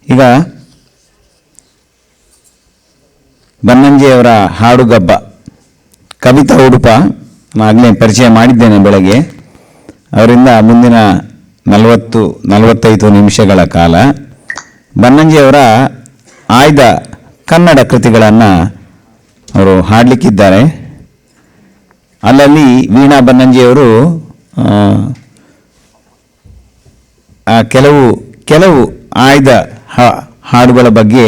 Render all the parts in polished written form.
ಈಗ ಬನ್ನಂಜಿಯವರ ಹಾಡುಗಬ್ಬ ಕವಿತಾ ಉಡುಪ ಆಗಲೇ ಪರಿಚಯ ಮಾಡಿದ್ದೇನೆ ಬೆಳಗ್ಗೆ. ಅವರಿಂದ ಮುಂದಿನ 40-45 ನಿಮಿಷಗಳ ಕಾಲ ಬನ್ನಂಜಿಯವರ ಆಯ್ದ ಕನ್ನಡ ಕೃತಿಗಳನ್ನು ಅವರು ಹಾಡಲಿಕ್ಕಿದ್ದಾರೆ. ಅಲ್ಲಲ್ಲಿ ವೀಣಾ ಬನ್ನಂಜಿಯವರು ಕೆಲವು ಆಯ್ದ ಹಾಡುಗಳ ಬಗ್ಗೆ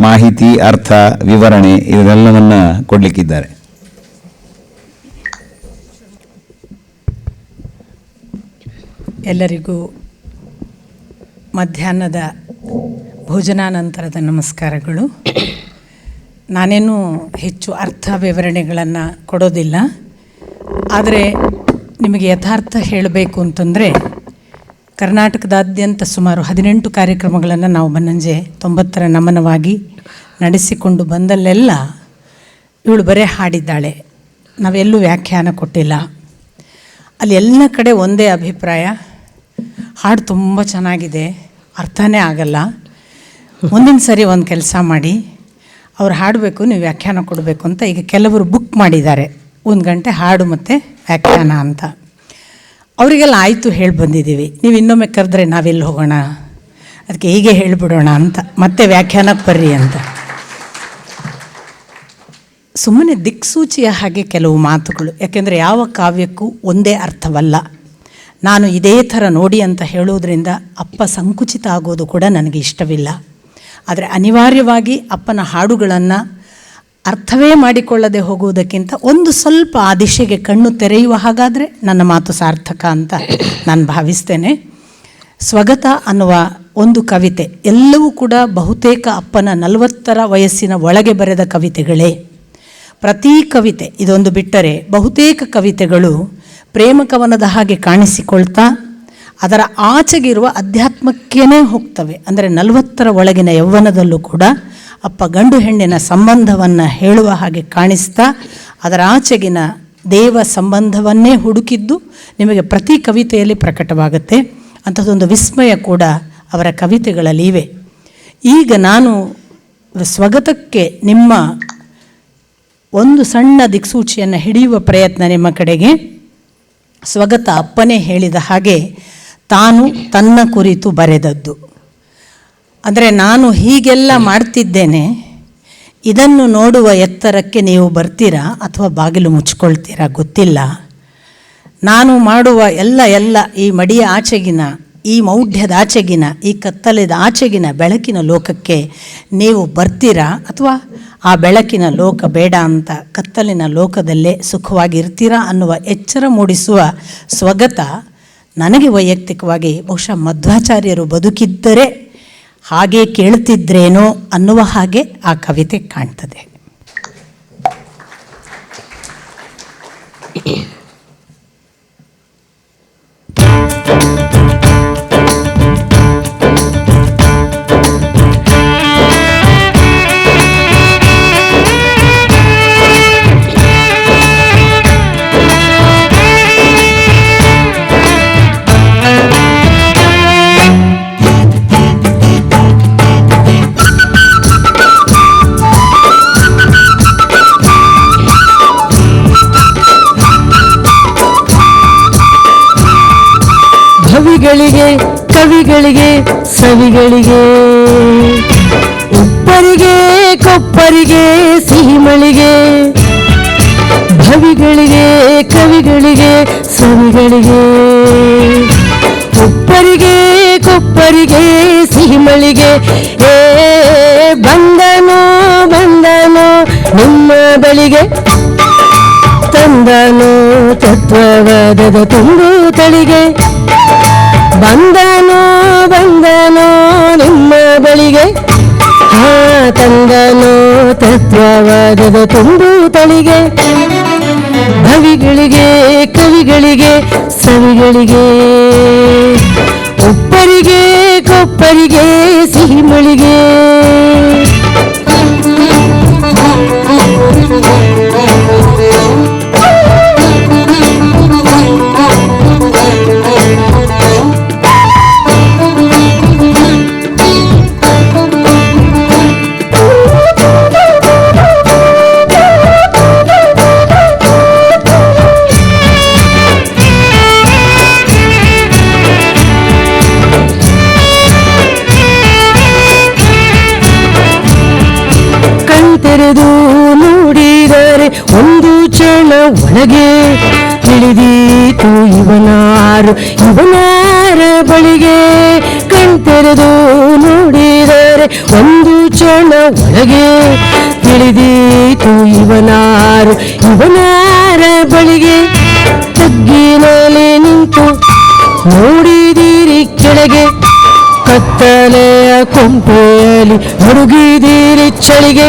ಮಾಹಿತಿ, ಅರ್ಥ, ವಿವರಣೆ ಇದೆಲ್ಲವನ್ನು ಕೊಡಲಿಕ್ಕಿದ್ದಾರೆ. ಎಲ್ಲರಿಗೂ ಮಧ್ಯಾಹ್ನದ ಭೋಜನಾನಂತರದ ನಮಸ್ಕಾರಗಳು. ನಾನೇನು ಹೆಚ್ಚು ಅರ್ಥ ವಿವರಣೆಗಳನ್ನು ಕೊಡೋದಿಲ್ಲ. ಆದರೆ ನಿಮಗೆ ಯಥಾರ್ಥ ಹೇಳಬೇಕು ಅಂತಂದರೆ, ಕರ್ನಾಟಕದಾದ್ಯಂತ ಸುಮಾರು 18 ಕಾರ್ಯಕ್ರಮಗಳನ್ನು ನಾವು ಬನ್ನಂಜೆ 90ರ ನಮನವಾಗಿ ನಡೆಸಿಕೊಂಡು ಬಂದಲ್ಲೆಲ್ಲ ಇವಳು ಬರೇ ಹಾಡಿದ್ದಾಳೆ, ನಾವೆಲ್ಲೂ ವ್ಯಾಖ್ಯಾನ ಕೊಟ್ಟಿಲ್ಲ. ಅಲ್ಲಿ ಎಲ್ಲ ಕಡೆ ಒಂದೇ ಅಭಿಪ್ರಾಯ, ಹಾಡು ತುಂಬ ಚೆನ್ನಾಗಿದೆ, ಅರ್ಥನೇ ಆಗಲ್ಲ. ಮುಂದಿನ ಸರಿ ಒಂದು ಕೆಲಸ ಮಾಡಿ, ಅವ್ರು ಹಾಡಬೇಕು, ನೀವು ವ್ಯಾಖ್ಯಾನ ಕೊಡಬೇಕು ಅಂತ ಈಗ ಕೆಲವರು ಬುಕ್ ಮಾಡಿದ್ದಾರೆ, 1 ಗಂಟೆ ಹಾಡು ಮತ್ತು ವ್ಯಾಖ್ಯಾನ ಅಂತ. ಅವರಿಗೆಲ್ಲ ಆಯಿತು ಹೇಳಿ ಬಂದಿದ್ದೀವಿ, ನೀವು ಇನ್ನೊಮ್ಮೆ ಕರೆದ್ರೆ ನಾವೆಲ್ಲಿ ಹೋಗೋಣ, ಅದಕ್ಕೆ ಹೀಗೆ ಹೇಳಿಬಿಡೋಣ ಅಂತ, ಮತ್ತೆ ವ್ಯಾಖ್ಯಾನಕ್ಕೆ ಬರ್ರಿ ಅಂತ. ಸುಮ್ಮನೆ ದಿಕ್ಸೂಚಿಯ ಹಾಗೆ ಕೆಲವು ಮಾತುಗಳು, ಯಾಕೆಂದರೆ ಯಾವ ಕಾವ್ಯಕ್ಕೂ ಒಂದೇ ಅರ್ಥವಲ್ಲ. ನಾನು ಇದೇ ಥರ ನೋಡಿ ಅಂತ ಹೇಳೋದ್ರಿಂದ ಅಪ್ಪ ಸಂಕುಚಿತ ಆಗೋದು ಕೂಡ ನನಗೆ ಇಷ್ಟವಿಲ್ಲ. ಆದರೆ ಅನಿವಾರ್ಯವಾಗಿ ಅಪ್ಪನ ಹಾಡುಗಳನ್ನು ಅರ್ಥವೇ ಮಾಡಿಕೊಳ್ಳದೆ ಹೋಗುವುದಕ್ಕಿಂತ ಒಂದು ಸ್ವಲ್ಪ ಆ ದಿಶೆಗೆ ಕಣ್ಣು ತೆರೆಯುವ ಹಾಗಾದರೆ ನನ್ನ ಮಾತು ಸಾರ್ಥಕ ಅಂತ ನಾನು ಭಾವಿಸ್ತೇನೆ. ಸ್ವಗತ ಅನ್ನುವ ಒಂದು ಕವಿತೆ ಎಲ್ಲವೂ ಕೂಡ ಬಹುತೇಕ ಅಪ್ಪನ 40ರ ವಯಸ್ಸಿನ ಒಳಗೆ ಬರೆದ ಕವಿತೆಗಳೇ. ಪ್ರತಿ ಕವಿತೆ, ಇದೊಂದು ಬಿಟ್ಟರೆ ಬಹುತೇಕ ಕವಿತೆಗಳು ಪ್ರೇಮ ಕವನದ ಹಾಗೆ ಕಾಣಿಸಿಕೊಳ್ತಾ ಅದರ ಆಚೆಗಿರುವ ಅಧ್ಯಾತ್ಮಕ್ಕೇ ಹೋಗ್ತವೆ. ಅಂದರೆ 40ರ ಒಳಗಿನ ಯೌವನದಲ್ಲೂ ಕೂಡ ಅಪ್ಪ ಗಂಡು ಹೆಣ್ಣಿನ ಸಂಬಂಧವನ್ನು ಹೇಳುವ ಹಾಗೆ ಕಾಣಿಸ್ತಾ ಅದರ ಆಚೆಗಿನ ದೇವ ಸಂಬಂಧವನ್ನೇ ಹುಡುಕಿದ್ದು ನಿಮಗೆ ಪ್ರತಿ ಕವಿತೆಯಲ್ಲಿ ಪ್ರಕಟವಾಗುತ್ತೆ. ಅಂಥದ್ದೊಂದು ವಿಸ್ಮಯ ಕೂಡ ಅವರ ಕವಿತೆಗಳಲ್ಲಿ ಇವೆ. ಈಗ ನಾನು ಸ್ವಗತಕ್ಕೆ ನಿಮ್ಮ ಒಂದು ಸಣ್ಣ ದಿಕ್ಸೂಚಿಯನ್ನು ಹಿಡಿಯುವ ಪ್ರಯತ್ನ ನಿಮ್ಮ ಕಡೆಗೆ. ಸ್ವಗತ ಅಪ್ಪನೇ ಹೇಳಿದ ಹಾಗೆ ತಾನು ತನ್ನ ಕುರಿತು ಬರೆದದ್ದು. ಅಂದರೆ ನಾನು ಹೀಗೆಲ್ಲ ಮಾಡ್ತಿದ್ದೇನೆ, ಇದನ್ನು ನೋಡುವ ಎತ್ತರಕ್ಕೆ ನೀವು ಬರ್ತೀರಾ ಅಥವಾ ಬಾಗಿಲು ಮುಚ್ಕೊಳ್ತೀರಾ ಗೊತ್ತಿಲ್ಲ. ನಾನು ಮಾಡುವ ಎಲ್ಲ ಈ ಮಡಿಯ ಆಚೆಗಿನ, ಈ ಮೌಢ್ಯದ ಆಚೆಗಿನ, ಈ ಕತ್ತಲೆದ ಆಚೆಗಿನ ಬೆಳಕಿನ ಲೋಕಕ್ಕೆ ನೀವು ಬರ್ತೀರಾ ಅಥವಾ ಆ ಬೆಳಕಿನ ಲೋಕ ಬೇಡ ಅಂತ ಕತ್ತಲಿನ ಲೋಕದಲ್ಲೇ ಸುಖವಾಗಿರ್ತೀರಾ ಅನ್ನುವ ಎಚ್ಚರ ಮೂಡಿಸುವ ಸ್ವಗತ ನನಗೆ ವೈಯಕ್ತಿಕವಾಗಿ ಬಹುಶಃ ಮಧ್ವಾಚಾರ್ಯರು ಬದುಕಿದ್ದರೆ ಹಾಗೆ ಕೇಳ್ತಿದ್ರೇನೋ ಅನ್ನುವ ಹಾಗೆ ಆ ಕವಿತೆ ಕಾಣ್ತದೆ. ಕವಿಗಳಿಗೆ ಸವಿಗಳಿಗೆ ಉಪ್ಪರಿಗೆ ಕೊಪ್ಪರಿಗೆ ಸಿಹಿಮಳಿಗೆ, ಭವಿಗಳಿಗೆ ಕವಿಗಳಿಗೆ ಸವಿಗಳಿಗೆ ಉಪ್ಪರಿಗೆ ಕೊಪ್ಪರಿಗೆ ಸಿಹಿಮಳಿಗೆ. ಬಂದನೋ ನಿಮ್ಮ ಬಳಿಗೆ, ತಂದನೋ ತತ್ವವಾದದ ತುಂಬು ತಳಿಗೆ. ಬಂದನೋ ನಿಮ್ಮ ಬಳಿಗೆ, ತಂದನೋ ತತ್ವವಾದದ ತುಂಬು ತಳಿಗೆ. ಭವಿಗಳಿಗೆ ಕವಿಗಳಿಗೆ ಸವಿಗಳಿಗೆ ಉಪ್ಪರಿಗೆ ಕೊಪ್ಪರಿಗೆ ಸಿಹಿಮಳಿಗೆ. ಒಳಗೆ ತಿಳಿದೀತು ಇವನಾರು ಇವನಾರ ಬಳಿಗೆ ಕಣ್ತೆರೆದು ನೋಡಿದರೆ ಒಂದು ಕ್ಷಣ ಒಳಗೆ ತಿಳಿದೀತು ಇವನಾರು ಇವನಾರ ಬಳಿಗೆ ತಗ್ಗಿನಲ್ಲಿ ನಿಂತು ನೋಡಿದೀರಿ ಕೆಳಗೆ ಕತ್ತಲೆಯ ಕೊಂಪೆಯಲ್ಲಿ ಹುಡುಗಿದೀರಿ ಚಳಿಗೆ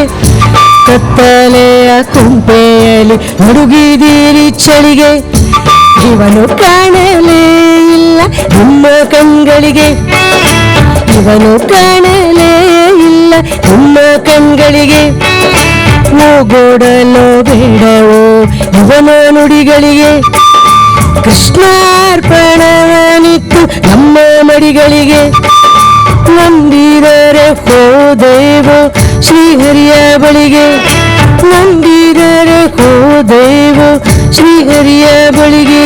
ಕತ್ತಲೆಯ ಕೊಂಪೆಯಲ್ಲಿ ಹುಡುಗಿದೀರಿ ಚಳಿಗೆ ಇವನು ಕಾಣಲೇ ಇಲ್ಲ ನಿಮ್ಮ ಕಣ್ಗಳಿಗೆ ಇವನು ಕಾಣಲೇ ಇಲ್ಲ ನಿಮ್ಮ ಕಣ್ಗಳಿಗೆ ಹೋಗೋಡಲು ಬೇಡವೋ ಇವನ ನುಡಿಗಳಿಗೆ ಕೃಷ್ಣಾರ್ಪಣವನಿತ್ತು ನಮ್ಮ ಮಡಿಗಳಿಗೆ ನಂಬಿದರೆ ಹೋದೇವೋ ಶ್ರೀಹರಿಯ ಬಳಿಗೆ ನಂಬಿದರೆ ಹೋದೇವೋ ಶ್ರೀಹರಿಯ ಬಳಿಗೆ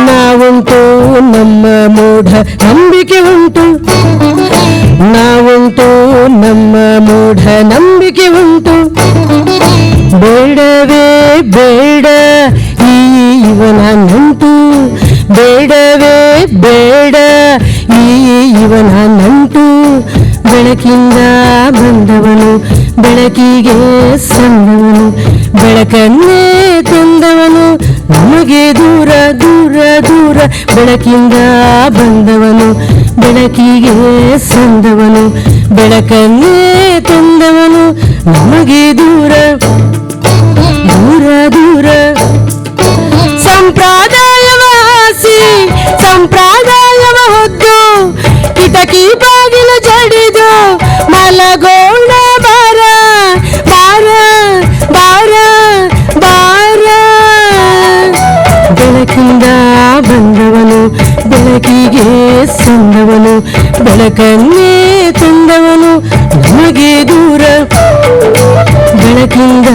ನಾವುಂಟು ನಮ್ಮ ಮೂಢ ನಂಬಿಕೆ ಉಂಟು ನಾವುಂಟು ನಮ್ಮ ಮೂಢ ನಂಬಿಕೆ ಉಂಟು ಬೇಡವೇ ಬೇಡ ಈ ಇವನ ನಂಟು ಬೇಡವೇ ಬೇಡ ಈ ಇವನ ನಂಟು ಬೆಳಕಿಂದ ಬಂದವನು ಬೆಳಕಿಗೆ ಸಂದವನು ಬೆಳಕನ್ನೇ ತಂದವನು ನಮಗೆ ದೂರ ದೂರ ದೂರ ಬೆಳಕಿಂದ ಬಂದವನು ಬೆಳಕಿಗೆ ಸಂದವನು ಬೆಳಕನ್ನೇ ತಂದವನು ನಮಗೆ ದೂರ ದೂರ ದೂರ ಸಂಪ್ರದಾಯವಾಸಿ ಸಂಪ್ರದಾಯವ ಹೊದ್ದು ಕಿಟಕಿ ಬಾಗಿಲು ಜಡಿದು ಮಲಗೋಣ ಬಾರ ಬಾರ ಬಾರ ಬಾರ ಬೆಳಕಿಂದ ಬಂದವನು ಬೆಳಕಿಗೆ ಸಂದವನು ಬೆಳಕನ್ನೇ ತಂದವನು ನಮಗೆ ದೂರ ಬೆಳಕಿಂದ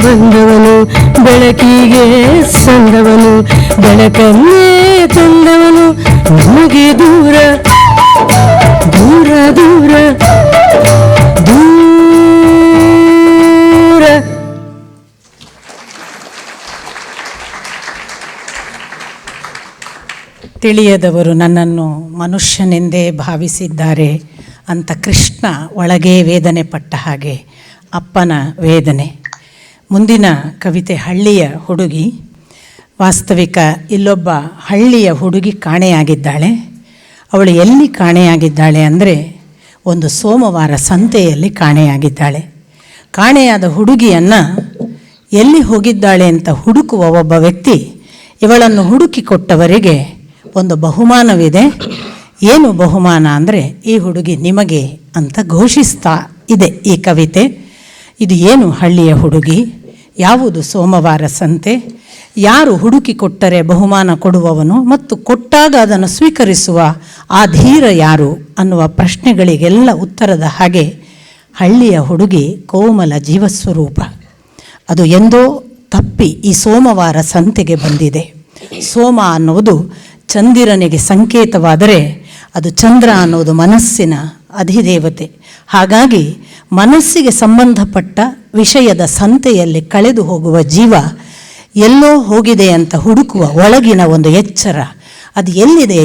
ಬಂದವನು ಬೆಳಕಿಗೆ ಸಂದವನು ಬೆಳಕನ್ನೇ ತಂದವನು ನಮಗೆ ದೂರ ದೂರ ದೂರ ದೂರ. ತಿಳಿಯದವರು ನನ್ನನ್ನು ಮನುಷ್ಯನೆಂದೇ ಭಾವಿಸಿದ್ದಾರೆ ಅಂತ ಕೃಷ್ಣ ಒಳಗೆ ವೇದನೆ ಪಟ್ಟ ಹಾಗೆ ಅಪ್ಪನ ವೇದನೆ. ಮುಂದಿನ ಕವಿತೆ ಹಳ್ಳಿಯ ಹುಡುಗಿ. ವಾಸ್ತವಿಕ ಇಲ್ಲೊಬ್ಬ ಹಳ್ಳಿಯ ಹುಡುಗಿ ಕಾಣೆಯಾಗಿದ್ದಾಳೆ. ಅವಳು ಎಲ್ಲಿ ಕಾಣೆಯಾಗಿದ್ದಾಳೆ ಅಂದರೆ ಒಂದು ಸೋಮವಾರ ಸಂತೆಯಲ್ಲಿ ಕಾಣೆಯಾಗಿದ್ದಾಳೆ. ಕಾಣೆಯಾದ ಹುಡುಗಿಯನ್ನು ಎಲ್ಲಿ ಹೋಗಿದ್ದಾಳೆ ಅಂತ ಹುಡುಕುವ ಒಬ್ಬ ವ್ಯಕ್ತಿ ಇವಳನ್ನು ಹುಡುಕಿಕೊಟ್ಟವರಿಗೆ ಒಂದು ಬಹುಮಾನವಿದೆ. ಏನು ಬಹುಮಾನ ಅಂದರೆ ಈ ಹುಡುಗಿ ನಿಮಗೆ ಅಂತ ಘೋಷಿಸ್ತಾ ಇದೆ ಈ ಕವಿತೆ. ಇದು ಏನು ಹಳ್ಳಿಯ ಹುಡುಗಿ, ಯಾವುದು ಸೋಮವಾರ ಸಂತೆ, ಯಾರು ಹುಡುಕಿಕೊಟ್ಟರೆ ಬಹುಮಾನ ಕೊಡುವವನು ಮತ್ತು ಕೊಟ್ಟಾಗ ಅದನ್ನು ಸ್ವೀಕರಿಸುವ ಆ ಧೀರ ಯಾರು ಅನ್ನುವ ಪ್ರಶ್ನೆಗಳಿಗೆಲ್ಲ ಉತ್ತರದ ಹಾಗೆ ಹಳ್ಳಿಯ ಹುಡುಗಿ ಕೋಮಲ ಜೀವಸ್ವರೂಪ. ಅದು ಎಂದೋ ತಪ್ಪಿ ಈ ಸೋಮವಾರ ಸಂತೆಗೆ ಬಂದಿದೆ. ಸೋಮ ಅನ್ನುವುದು ಚಂದಿರನಿಗೆ ಸಂಕೇತವಾದರೆ ಅದು ಚಂದ್ರ ಅನ್ನೋದು ಮನಸ್ಸಿನ ಅಧಿದೇವತೆ. ಹಾಗಾಗಿ ಮನಸ್ಸಿಗೆ ಸಂಬಂಧಪಟ್ಟ ವಿಷಯದ ಸಂತೆಯಲ್ಲಿ ಕಳೆದು ಹೋಗುವ ಜೀವ ಎಲ್ಲೋ ಹೋಗಿದೆ ಅಂತ ಹುಡುಕುವ ಒಳಗಿನ ಒಂದು ಎಚ್ಚರ, ಅದು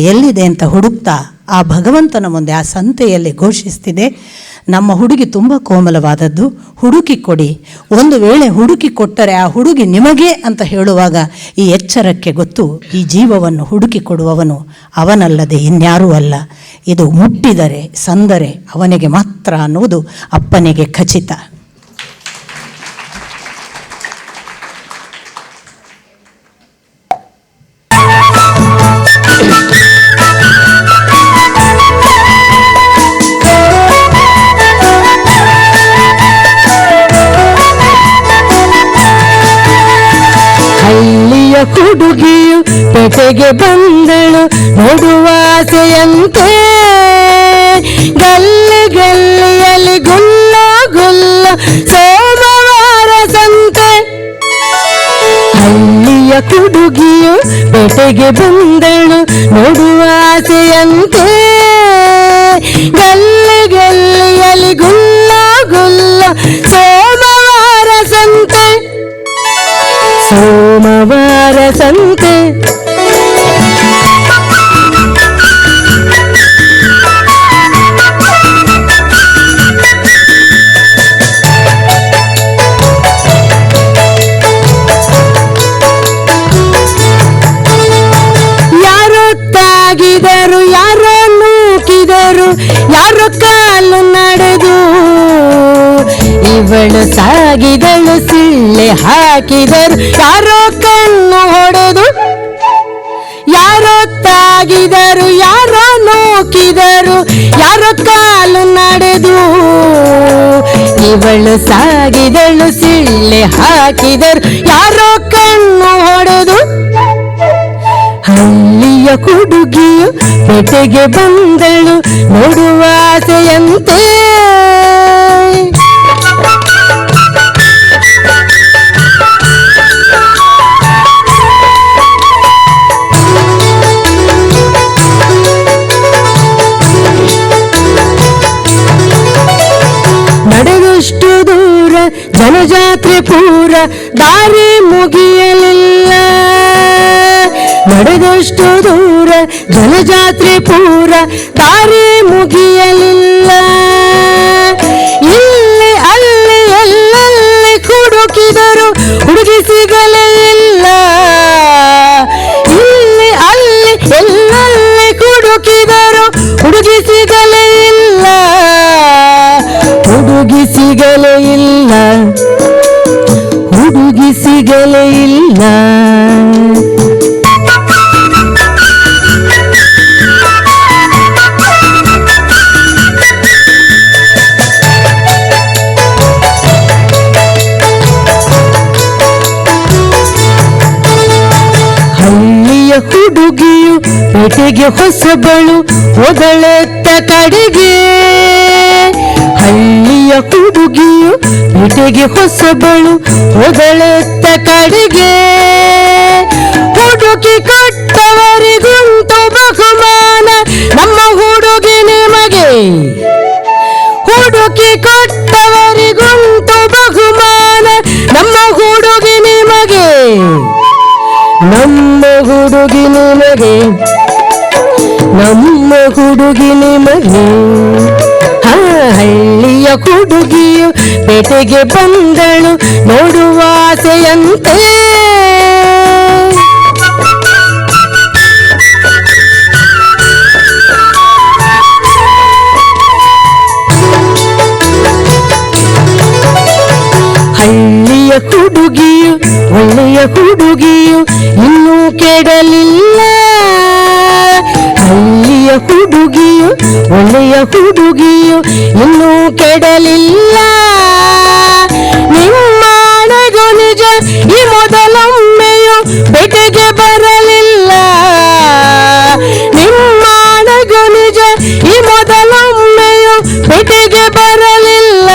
ಎಲ್ಲಿದೆ ಅಂತ ಹುಡುಕ್ತಾ ಆ ಭಗವಂತನ ಮುಂದೆ ಆ ಸಂತೆಯಲ್ಲಿ ಘೋಷಿಸ್ತಿದೆ, ನಮ್ಮ ಹುಡುಗಿ ತುಂಬ ಕೋಮಲವಾದದ್ದು, ಹುಡುಕಿ ಕೊಡಿ. ಒಂದು ವೇಳೆ ಹುಡುಕಿ ಕೊಟ್ಟರೆ ಆ ಹುಡುಗಿ ನಿಮಗೆ ಅಂತ ಹೇಳುವಾಗ ಈ ಎಚ್ಚರಕ್ಕೆ ಗೊತ್ತು, ಈ ಜೀವವನ್ನು ಹುಡುಕಿ ಕೊಡುವವನು ಅವನಲ್ಲದೆ ಇನ್ಯಾರೂ ಅಲ್ಲ. ಇದು ಮುಟ್ಟಿದರೆ ಸಂದರೆ ಅವನಿಗೆ ಮಾತ್ರ ಅನ್ನುವುದು ಅಪ್ಪನಿಗೆ ಖಚಿತ. ಹುಡುಗಿಯು ಪೇಟೆಗೆ ಬಂದಳು ನೋಡುವ ಆಸೆಯಂತೆ. ಗಲ್ಲಿ ಗಲ್ಲಿಯಲ್ಲಿ ಗುಲ್ಲ ಗುಲ್ಲ ಸೋಮವಾರ ಸಂತೆ. ಹಳ್ಳಿಯ ಹುಡುಗಿಯು ಪೇಟೆಗೆ ಬಂದಳು ನೋಡುವ ಆಸೆಯಂತೆ. ಗಲ್ಲಿ ಗಲ್ಲಿಯಲ್ಲಿ ಗುಲ್ಲ ಗುಲ್ಲ ಸೋಮವಾರ ಸಂತೆ. ಸೋಮವಾರ ಸಂತೆ. ಯಾರೋ ತಾಗಿದರು, ಯಾರೋ ನೂಕಿದರು, ಯಾರೋ ಕಾಲು ನಡೆದು. ಇವಳು ಸಾಗಿದಳು, ಸಿಳ್ಳೆ ಹಾಕಿದರು, ಯಾರೋ ಕಣ್ಣು ಹೊಡೆದು. ಯಾರೋ ತಾಗಿದರು, ಯಾರೋ ನೂಕಿದರು, ಯಾರೋ ಕಾಲು ನಡೆದು. ಇವಳು ಸಾಗಿದಳು, ಸಿಳ್ಳೆ ಹಾಕಿದರು, ಯಾರೋ ಕಣ್ಣು ಹೊಡೆದು. ಹಳ್ಳಿಯ ಹುಡುಗಿಯು ಪೇಟೆಗೆ ಬಂದಳು ನೋಡುವ ಆಸೆಯಂತೆ. ನಡೆದಷ್ಟು ದೂರ ಜನಜಾತ್ರೆ ಪೂರ ದಾರಿ ಮುಗಿಯಲಿಲ್ಲ. ನಡೆದಷ್ಟು ದೂರ ಜನಜಾತ್ರೆ ಪೂರ ದಾರಿ ಮುಗಿಯಲಿಲ್ಲ. ಇಲ್ಲಿ ಅಲ್ಲಿ ಎಲ್ಲೆಲ್ಲಿ ಹುಡುಕಿದರು ಹುಡುಗಿ ಸಿಗಲೇ ಇಲ್ಲ. ಇಲ್ಲಿ ಅಲ್ಲಿ ಎಲ್ಲೆಲ್ಲಿ ಹುಡುಕಿದರು ಹುಡುಗಿ ಸಿಗಲೇ ಇಲ್ಲ. ಹುಡುಗಿ ಸಿಗಲೇ ಇಲ್ಲ. ಹುಡುಗಿ ಸಿಗಲೇ ಇಲ್ಲ. ಹಳ್ಳಿಯ ಹುಡುಗಿಯು ಪೇಟೆಗೆ ಹೊಸಬಳು ಹೋದಳೆತ್ತ ಕಡೆಗೆ. ಹಳ್ಳಿಯ ಹುಡುಗಿಯು ಪೇಟೆಗೆ ಹೊಸಬಳು ಹೋದಳೆತ್ತ ಕಡೆಗೆ. ಹುಡುಕಿ ಕೊಟ್ಟವರಿಗುಂಟು ಬಹುಮಾನ ನಮ್ಮ ಹುಡುಗಿ ನಿಮಗೆ. ಹುಡುಕಿ ಕೊಟ್ಟವರಿಗುಂಟು ಬಹುಮಾನ ನಮ್ಮ ಹುಡುಗಿ ನಿಮಗೆ. ನಮ್ಮ ಹುಡುಗಿ ನಿಮಗೆ. ನಮ್ಮ ಹುಡುಗಿ ನಿಮಗೆ. ಹಳ್ಳಿಯ ಹುಡುಗಿಯು ಪೇಟೆಗೆ ಬಂದಳು ನೋಡುವ ಆಸೆಯಂತೆ. ಹಳ್ಳಿಯ ಹುಡುಗಿಯು ಒಳ್ಳೆಯ ಹುಡುಗಿಯು ಇನ್ನೂ ಕೆಡಲಿಲ್ಲ. ಹಳ್ಳಿಯ ಹುಡುಗಿಯು ಒಳ್ಳೆಯ ಹುಡುಗಿಯು ಇನ್ನೂ ಕೆಡಲಿಲ್ಲ. ನಿಮ್ಮನೆಗೂ ನಿಜ ಈ ಮೊದಲೊಮ್ಮೆಯು ಪೇಟೆಗೆ ಬರಲಿಲ್ಲ. ನಿಮ್ಮನೆಗೂ ನಿಜ ಈ ಮೊದಲೊಮ್ಮೆಯು ಪೇಟೆಗೆ ಬರಲಿಲ್ಲ.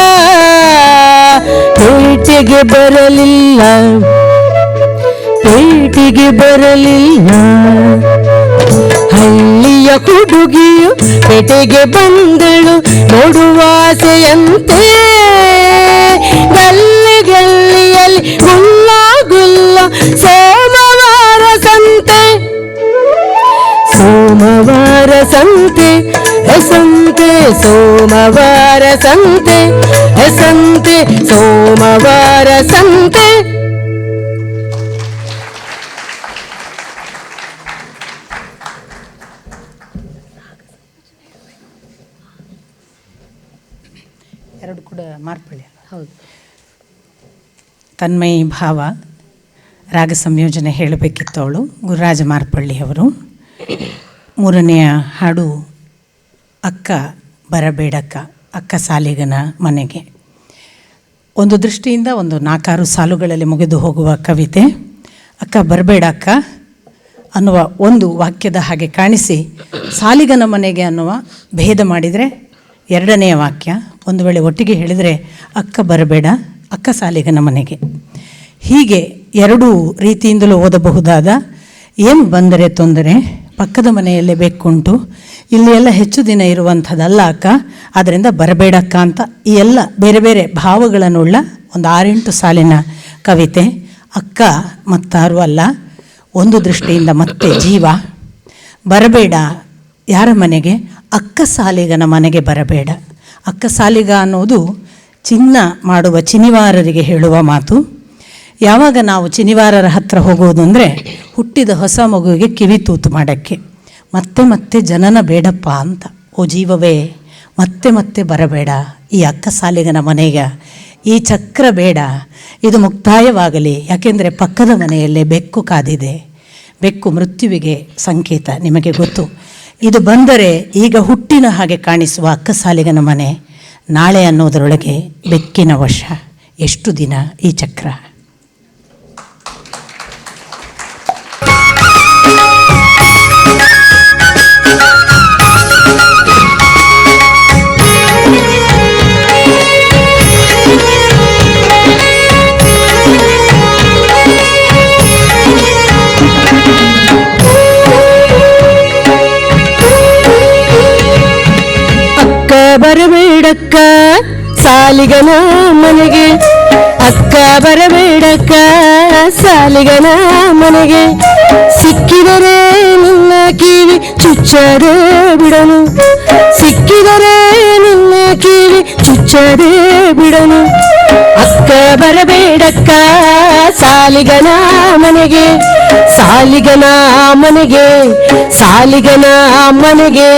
ಪೇಟೆಗೆ ಬರಲಿಲ್ಲ. ಪೇಟೆಗೆ ಬರಲಿಲ್ಲ. ಹಳ್ಳಿಯ ಹುಡುಗಿಯು ಪೇಟೆಗೆ ಬಂದಳು ನೋಡುವ ಆಸೆಯಂತೆ. ಗಲ್ಲಿ ಗಲ್ಲಿಯಲ್ಲಿ ಗುಲ್ಲ ಗುಲ್ಲ ಸೋಮವಾರ ಸಂತೆ. ಸೋಮವಾರ ಸಂತೆ ಸಂತೆ ಸೋಮವಾರ ಸಂತೆ ಸಂತೆ ಸೋಮವಾರ ಸಂತೆ. ಎರಡು ಕೂಡ ಮಾರ್ಪಳ್ಳಿ. ಹೌದು. ತನ್ಮಯಿ ಭಾವ ರಾಗ ಸಂಯೋಜನೆ ಹೇಳಬೇಕಿತ್ತು ಅವಳು, ಗುರುರಾಜ ಮಾರ್ಪಳ್ಳಿ ಅವರು. ಮೂರನೆಯ ಹಾಡು ಅಕ್ಕ ಬರಬೇಡಕ್ಕ, ಅಕ್ಕ ಸಾಲಿಗನ ಮನೆಗೆ. ಒಂದು ದೃಷ್ಟಿಯಿಂದ ಒಂದು 4-6 ಸಾಲುಗಳಲ್ಲಿ ಮುಗಿದು ಹೋಗುವ ಕವಿತೆ. ಅಕ್ಕ ಬರಬೇಡ ಅಕ್ಕ ಅನ್ನುವ ಒಂದು ವಾಕ್ಯದ ಹಾಗೆ ಕಾಣಿಸಿ ಸಾಲಿಗನ ಮನೆಗೆ ಅನ್ನುವ ಭೇದ ಮಾಡಿದರೆ ಎರಡನೆಯ ವಾಕ್ಯ, ಒಂದು ವೇಳೆ ಒಟ್ಟಿಗೆ ಹೇಳಿದರೆ ಅಕ್ಕ ಬರಬೇಡ ಅಕ್ಕ ಸಾಲಿಗನ ಮನೆಗೆ. ಹೀಗೆ ಎರಡೂ ರೀತಿಯಿಂದಲೂ ಓದಬಹುದಾದ, ಏನು ಬಂದರೆ ತೊಂದರೆ, ಪಕ್ಕದ ಮನೆಯಲ್ಲೇ ಬೇಕುಂಟು, ಇಲ್ಲಿ ಎಲ್ಲ ಹೆಚ್ಚು ದಿನ ಇರುವಂಥದ್ದಲ್ಲ ಅಕ್ಕ, ಆದ್ದರಿಂದ ಬರಬೇಡಕ್ಕ ಅಂತ ಈ ಎಲ್ಲ ಬೇರೆ ಬೇರೆ ಭಾವಗಳನ್ನುಳ್ಳ ಒಂದು 6-8 ಸಾಲಿನ ಕವಿತೆ. ಅಕ್ಕ ಮತ್ತಾರು ಅಲ್ಲ, ಒಂದು ದೃಷ್ಟಿಯಿಂದ ಮತ್ತೆ ಜೀವ. ಬರಬೇಡ ಯಾರ ಮನೆಗೆ? ಅಕ್ಕ ಸಾಲಿಗನ ಮನೆಗೆ ಬರಬೇಡ. ಅಕ್ಕ ಸಾಲಿಗ ಅನ್ನೋದು ಚಿನ್ನ ಮಾಡುವ ಚಿನಿವಾರರಿಗೆ ಹೇಳುವ ಮಾತು. ಯಾವಾಗ ನಾವು ಚಿನಿವಾರರ ಹತ್ರ ಹೋಗೋದು ಅಂದರೆ ಹುಟ್ಟಿದ ಹೊಸ ಮಗುವಿಗೆ ಕಿವಿ ತೂತು ಮಾಡೋಕ್ಕೆ, ಮತ್ತೆ ಮತ್ತೆ ಜನನ ಬೇಡಪ್ಪ ಅಂತ. ಓ ಜೀವವೇ, ಮತ್ತೆ ಮತ್ತೆ ಬರಬೇಡ ಈ ಅಕ್ಕ ಸಾಲಿಗನ ಮನೆಗೆ, ಈ ಚಕ್ರ ಬೇಡ, ಇದು ಮುಕ್ತಾಯವಾಗಲಿ. ಯಾಕೆಂದರೆ ಪಕ್ಕದ ಮನೆಯಲ್ಲೇ ಬೆಕ್ಕು ಕಾದಿದೆ. ಬೆಕ್ಕು ಮೃತ್ಯುವಿಗೆ ಸಂಕೇತ, ನಿಮಗೆ ಗೊತ್ತು. ಇದು ಬಂದರೆ ಈಗ ಹುಟ್ಟಿನ ಹಾಗೆ ಕಾಣಿಸುವ ಅಕ್ಕ ಸಾಲಿಗನ ಮನೆ, ನಾಳೆ ಅನ್ನೋದರೊಳಗೆ ಬೆಕ್ಕಿನ ವಶ. ಎಷ್ಟು ದಿನ ಈ ಚಕ್ರ? ಬರಬೇಡಕ್ಕ ಸಾಲಿಗನ ಮನೆಗೆ, ಅಕ್ಕ ಬರಬೇಡಕ್ಕ ಸಾಲಿಗನ ಮನೆಗೆ. ಸಿಕ್ಕಿದರೆ ನಿನ್ನ ಕಿವಿ ಚುಚ್ಚದೆ ಬಿಡನು, ಸಿಕ್ಕಿದರೆ ನಿನ್ನ ಕಿವಿ ಚುಚ್ಚದೆ ಬಿಡನು. ಅಕ್ಕ ಬರಬೇಡಕ್ಕ ಸಾಲಿಗನ ಮನೆಗೆ, ಸಾಲಿಗನ ಮನೆಗೆ, ಸಾಲಿಗನ ಮನೆಗೆ.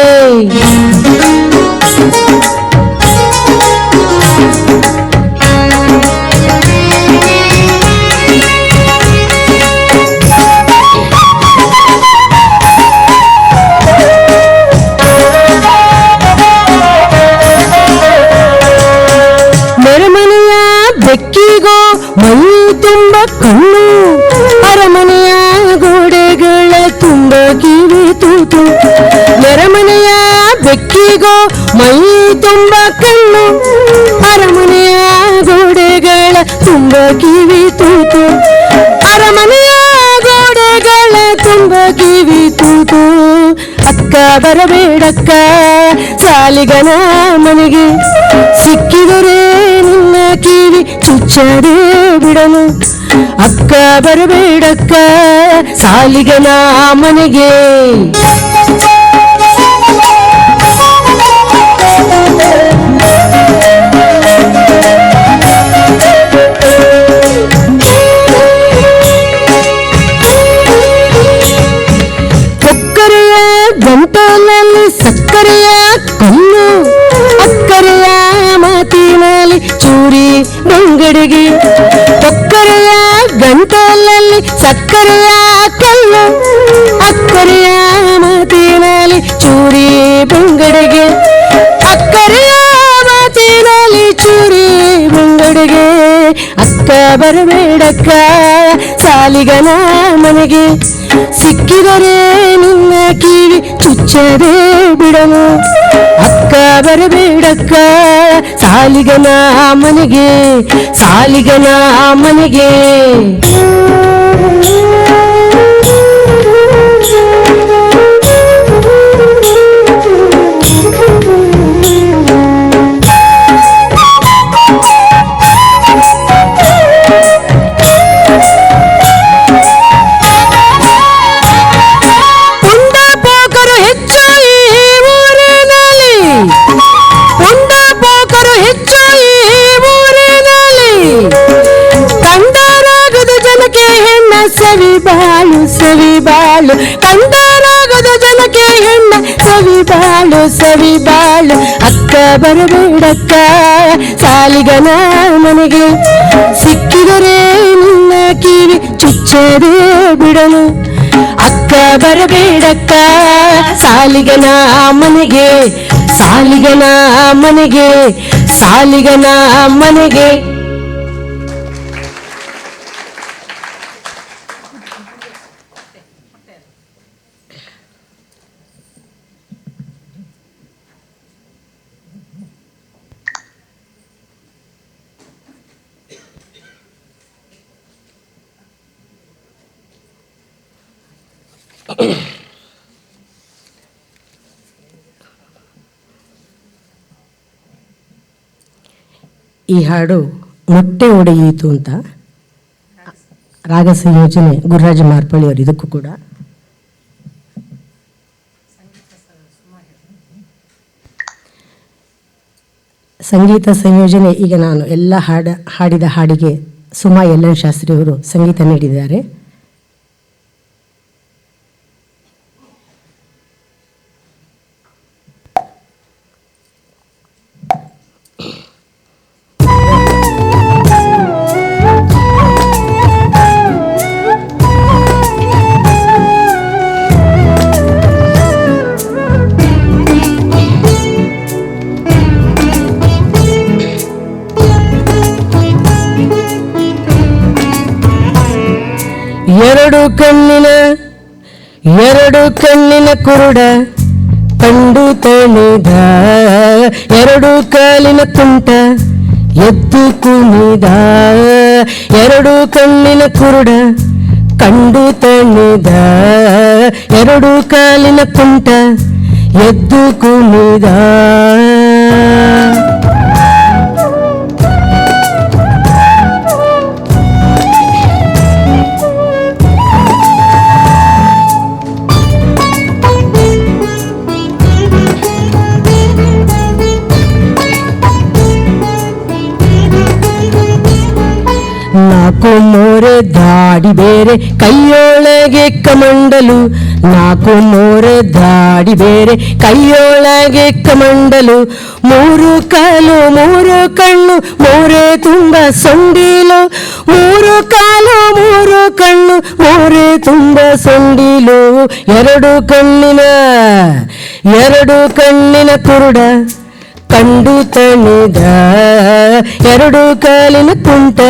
ನೆರೆಮನೆಯ ಬೆಕ್ಕಿಗೋ ಮೈ ತುಂಬ ಕಣ್ಣು, ಅರಮನೆಯ ಗೋಡೆಗಳ ತುಂಬ ಕಿವಿ ತೂತು. ನೆರೆಮನೆಯ ಬೆಕ್ಕಿಗೋ ಮೈ ತುಂಬ ಕಣ್ಣು, ಅರಮನೆಯ ಗೋಡೆಗಳ ತುಂಬ ಕಿವಿ ತೂತು. ಅರಮನೆಯ ಗೋಡೆಗಳ ತುಂಬ ಕಿವಿ ತೂತು. ಅಕ್ಕ ಬರಬೇಡಕ್ಕ ಸಾಲಿಗನ ಮನೆಗೆ, ಸಿಕ್ಕಿದರೆ ನಿನ್ನ ಕಿವಿ ಚುಚ್ಚದೆ ಬಿಡನು. ಅಕ್ಕ ಬರಬೇಡಕ್ಕ ಸಾಲಿಗನ ಮನೆಗೆ. ಕೊಕ್ಕರೆಯ ಗಂಟಲಲ್ಲಿ ಸಕ್ಕರೆಯ ಕಲ್ಲು, ಅಕ್ಕರೆಯ ಮಾತಿನಲ್ಲಿ ಚೂರಿ ಬಂಗಡಿಗೆ. ಕೊಕ್ಕರೆಯ ಗಂಟಲಲ್ಲಿ ಸಕ್ಕರೆಯ ಕಲ್ಲು, ಅಕ್ಕರೆಯ ಮಾತಿನಲ್ಲಿ ಚೂರಿ ಬಂಗಡಿಗೆ. ಅಕ್ಕರೆಯ ಮಾತಿನಲ್ಲಿ ಚೂರಿ ಬಂಗಡಿಗೆ. ಅಕ್ಕ ಬರಬೇಡಕ್ಕ ಸಾಲಿಗನ ಮನೆಗೆ, ಸಿಕ್ಕಿದರೆ ನಿನ್ನ ಕಿವಿ ಚುಚ್ಚದೆ ಬಿಡನು. ಅಕ್ಕ ಬರಬೇಡಕ್ಕ ಸಾಲಿಗನ ಮನೆಗೆ, ಸಾಲಿಗನ ಮನೆಗೆ. ಸವಿ ಬಾಳು ಸವಿ ಬಾಳು ಕಂಡರಾಗದ ಜನಕ್ಕೆ ಹೆಣ್ಣ, ಸವಿ ಬಾಳು ಸವಿ ಬಾಳು. ಅಕ್ಕ ಬರಬೇಡಕ್ಕ ಸಾಲಿಗನ ಮನೆಗೆ, ಸಿಕ್ಕಿದರೆ ನಿನ್ನ ಕಿವಿ ಚುಚ್ಚದೆ ಬಿಡನು. ಅಕ್ಕ ಬರಬೇಡಕ್ಕ ಸಾಲಿಗನ ಮನೆಗೆ, ಸಾಲಿಗನ ಮನೆಗೆ, ಸಾಲಿಗನ ಮನೆಗೆ. ಈ ಹಾಡು ಮೊಟ್ಟೆ ಒಡೆಯಿತು ಅಂತ ರಾಗ ಸಂಯೋಜನೆ ಗುರುರಾಜ ಮಾರ್ಪಳ್ಳಿ ಅವರು. ಇದಕ್ಕೂ ಕೂಡ ಸಂಗೀತ ಸಂಯೋಜನೆ ಈಗ ನಾನು ಎಲ್ಲ ಹಾಡಿದ ಹಾಡಿಗೆ ಸುಮಾ ಎಲ್.ಎನ್. ಶಾಸ್ತ್ರಿ ಅವರು ಸಂಗೀತ ನೀಡಿದ್ದಾರೆ. ಎರಡು ಕಣ್ಣಿನ ಕುರುಡ ಕಂಡು ತಣಿದ, ಎರಡು ಕಾಲಿನ ತುಂಟ ಎದ್ದು ಕುಣಿದ. ಎರಡು ಕಣ್ಣಿನ ಕುರುಡ ಕಂಡು ತಣಿದ, ಎರಡು ಕಾಲಿನ ತುಂಟ ಎದ್ದು ಕುಣಿದ. ನಾಲ್ಕು ಮೋರೆ ದಾಡಿ ಬೇರೆ ಕೈಯೊಳಗೆ ಕಮಂಡಲು, ನಾಲ್ಕು ಮೋರೆ ದಾಡಿ ಬೇರೆ ಕೈಯೊಳಗೆ ಕಮಂಡಲು. ಮೂರು ಕಾಲು ಮೂರು ಕಣ್ಣು ಮೋರೆ ತುಂಬ ಸೊಂಡಿಲು, ಮೂರು ಕಾಲು ಮೂರು ಕಣ್ಣು ಮೋರೆ ತುಂಬ ಸೊಂಡಿಲು. ಎರಡು ಕಣ್ಣಿನ ಕುರುಡ ಕಂಡು ತಣಿದ, ಎರಡು ಕಾಲಿನ ತುಂಟ